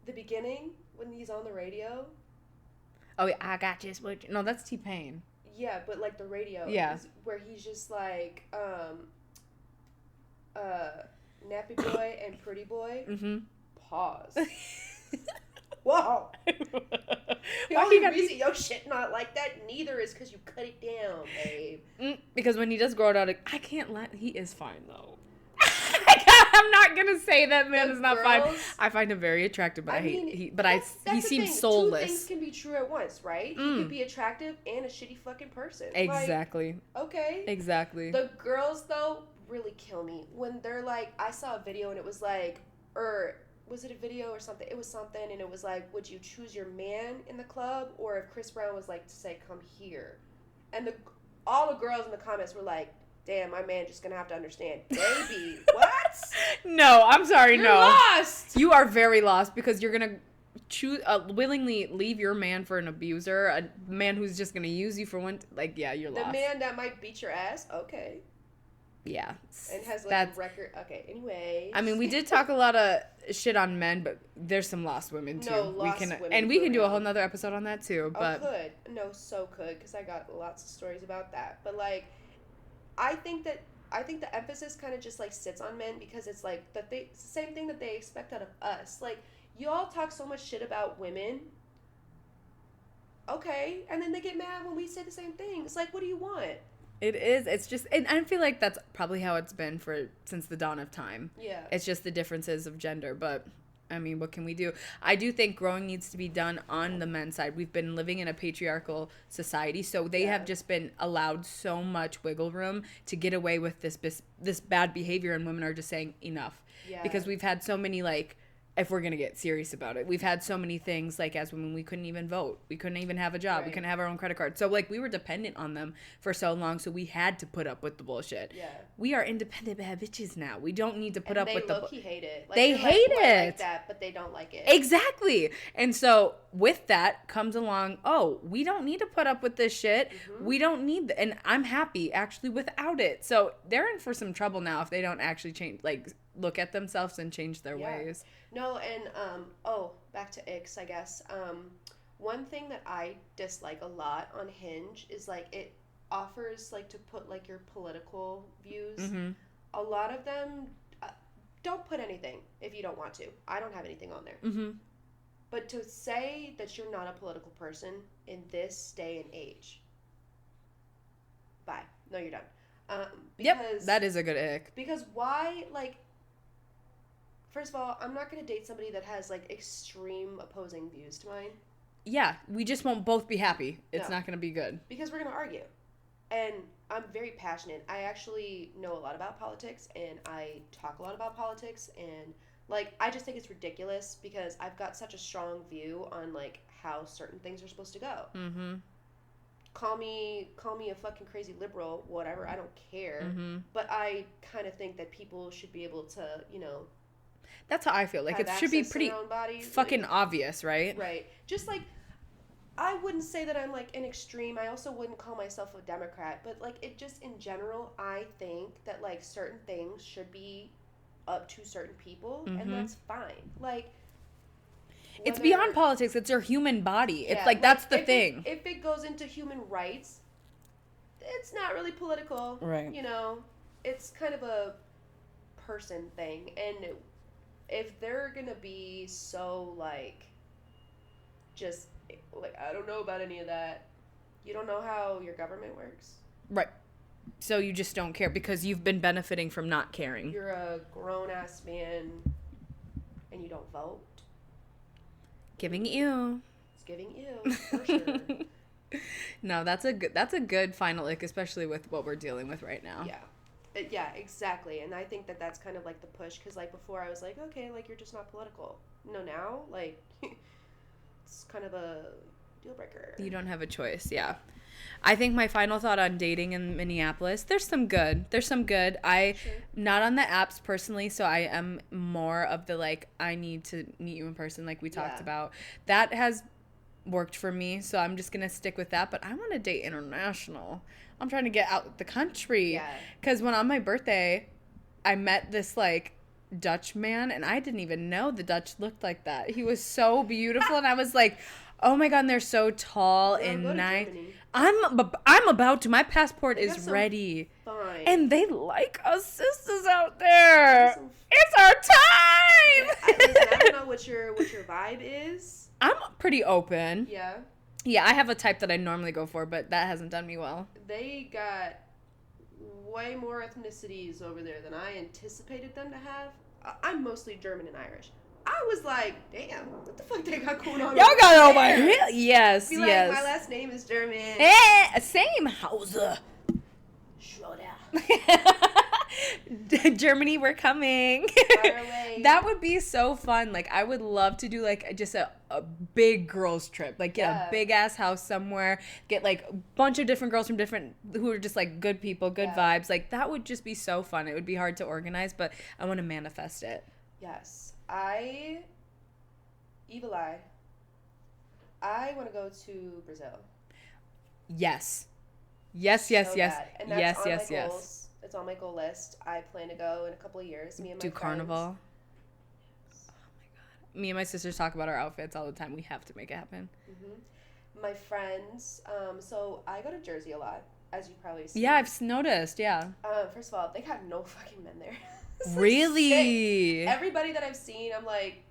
The beginning, when he's on the radio. Oh, yeah, I got you. No, that's T-Pain. Yeah, but like the radio. Yeah. Is where he's just like, Nappy Boy and Pretty Boy. Mm-hmm. Pause. Whoa. The only reason your shit not like that neither is because you cut it down, babe. Because when he does grow it out, I can't let. He is fine though. I'm not gonna say that man is not fine. I find him very attractive, but he seems soulless. 2 things can be true at once, right? He could be attractive and a shitty fucking person. Exactly. Like, okay. Exactly. The girls though really kill me when they're like, I saw a video and it was like, was it a video or something? It was something, and it was like, would you choose your man in the club, or if Chris Brown was like to say, come here? And all the girls in the comments were like, damn, my man just gonna have to understand. Baby, what? No, I'm sorry, You're lost! You are very lost because you're gonna choose willingly leave your man for an abuser, a man who's just gonna use you for one. You're lost. The man that might beat your ass, okay. Yeah. And has a record. Okay, anyway. I mean, we did talk a lot of shit on men, but there's some lost women too. Women. And we can do a whole nother episode on that too. But could. No, could, because I got lots of stories about that. But like, I think the emphasis kind of just like sits on men because it's like it's the same thing that they expect out of us. Like, y'all talk so much shit about women. Okay, and then they get mad when we say the same thing. It's like, what do you want? It is. It's just, and I feel like that's probably how it's been since the dawn of time. Yeah. It's just the differences of gender, but I mean, what can we do? I do think growing needs to be done on the men's side. We've been living in a patriarchal society, so they have just been allowed so much wiggle room to get away with this bad behavior, and women are just saying enough. Yeah. Because we've had so many, like, if we're going to get serious about it, we've had so many things, like, as women, we couldn't even vote. We couldn't even have a job. Right. We couldn't have our own credit card. So, like, we were dependent on them for so long, so we had to put up with the bullshit. Yeah. We are independent bad bitches now. We don't need to put up with the bullshit. They low-key hate it. Like, they hate it. Like that, but they don't like it. Exactly. And so, with that comes along, we don't need to put up with this shit. Mm-hmm. We don't need and I'm happy, actually, without it. So, they're in for some trouble now if they don't actually change, like, look at themselves and change their ways. No, and back to icks, I guess. One thing that I dislike a lot on Hinge is like it offers like to put like your political views. Mm-hmm. A lot of them don't put anything if you don't want to. I don't have anything on there. Mm-hmm. But to say that you're not a political person in this day and age, bye. No, you're done. Because that is a good ick. Because why, like, first of all, I'm not going to date somebody that has, like, extreme opposing views to mine. Yeah, we just won't both be happy. It's not going to be good. Because we're going to argue. And I'm very passionate. I actually know a lot about politics, and I talk a lot about politics, and, like, I just think it's ridiculous because I've got such a strong view on, like, how certain things are supposed to go. Mm-hmm. Call me a fucking crazy liberal, whatever, I don't care. Mm-hmm. But I kind of think that people should be able to, you know... That's how I feel. Like, it should be pretty fucking obvious, right? Right. Just, like, I wouldn't say that I'm, like, an extreme. I also wouldn't call myself a Democrat. But, like, it just, in general, I think that, like, certain things should be up to certain people. Mm-hmm. And that's fine. Like... It's beyond politics. It's your human body. It's like that's the thing. If it goes into human rights, it's not really political. Right. You know, it's kind of a person thing. And if they're gonna be so, like, just, like, I don't know about any of that, you don't know how your government works. Right. So you just don't care because you've been benefiting from not caring. You're a grown-ass man and you don't vote. Giving you. It's giving you, for sure. No, that's a good final ick, especially with what we're dealing with right now. Yeah. Yeah, exactly. And I think that that's kind of like the push, because like before I was like, okay, like you're just not political. No, now, like, it's kind of a deal breaker. You don't have a choice, yeah. I think my final thought on dating in Minneapolis, there's some good. Not on the apps personally, so I am more of the, like, I need to meet you in person, like we talked about. That has worked for me, so I'm just gonna stick with that. But I want to date international. I'm trying to get out the country. Yeah. Because when on my birthday, I met this, like, Dutch man, and I didn't even know the Dutch looked like that. He was so beautiful, and I was like, oh my God, and they're so tall and nice. I'm about to. My passport is ready. Fine. And they like us sisters out there. It's our time. I don't know what your vibe is. I'm pretty open. Yeah. Yeah, I have a type that I normally go for, but that hasn't done me well. They got way more ethnicities over there than I anticipated them to have. I'm mostly German and Irish. I was like, damn, what the fuck they got going on? Y'all got over here. Yes, Be yes. Like, my last name is German. Same. Hauser. Schroeder. Germany, we're coming. That would be so fun. Like, I would love to do, like, just a big girls trip. Like, get a big ass house somewhere. Get, like, a bunch of different girls from who are just, like, good people, good vibes. Like, that would just be so fun. It would be hard to organize, but I want to manifest it. Yes. BFly. I want to go to Brazil. Yes. And that's yes. It's on my goal list. I plan to go in a couple of years. Me and my friends. Carnival. Oh my God. Me and my sisters talk about our outfits all the time. We have to make it happen. Mm-hmm. My friends. So I go to Jersey a lot, as you probably see. Yeah, I've noticed. Yeah. First of all, they got no fucking men there. Really? Everybody that I've seen, I'm like,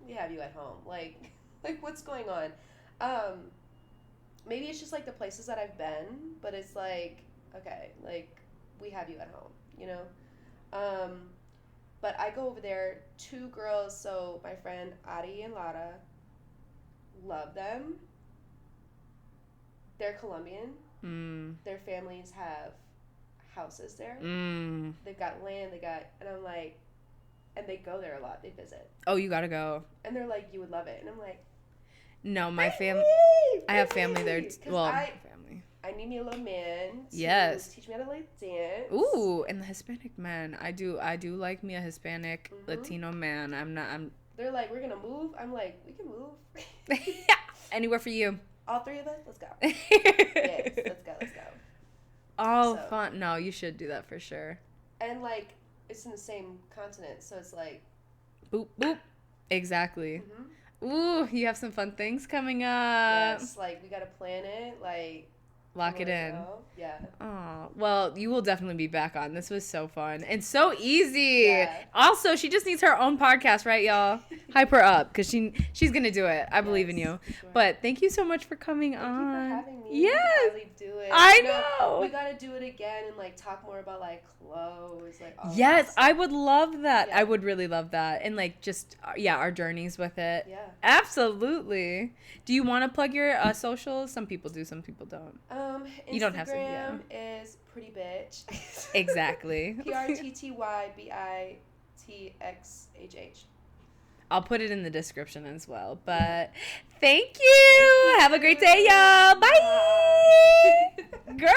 we have you at home. Like what's going on? Maybe it's just like the places that I've been, but it's like, okay, like we have you at home, you know? But I go over there, 2 girls, so my friend Adi and Lara, love them. They're Colombian. Their families have houses there. They've got land, and I'm like, and they go there a lot, they visit. Oh, you gotta go. And they're like, you would love it. And I'm like, no, my family, I have family there. Well, family. I need me a little man to teach me how to like dance. Ooh, and the Hispanic man. I do like me a Hispanic Latino man. They're like, we're gonna move. I'm like, we can move. Anywhere for you. All 3 of us? Let's go. Yes, let's go. Oh, so, fun. No, you should do that for sure. And, like, it's in the same continent, so it's like... Boop, boop. Exactly. Ooh, you have some fun things coming up. Yes, like, we gotta plan it, like... Lock it in. Yeah. Oh, well, you will definitely be back on. This was so fun and so easy. Yeah. Also, she just needs her own podcast, right, y'all? Hype her up because she's gonna do it. I believe in you. Sure. But thank you so much for coming on. Thank you for having me. Yes. Really do it. I know. We gotta do it again and like talk more about like clothes, like. All yes, I would love that. Yeah. I would really love that, and like just our journeys with it. Yeah. Absolutely. Do you want to plug your socials? Some people do. Some people don't. You don't have to. Instagram is pretty bitch. Exactly. PRTTYBITXHH. I'll put it in the description as well. But thank you. Have a great day, y'all. Bye. Girl.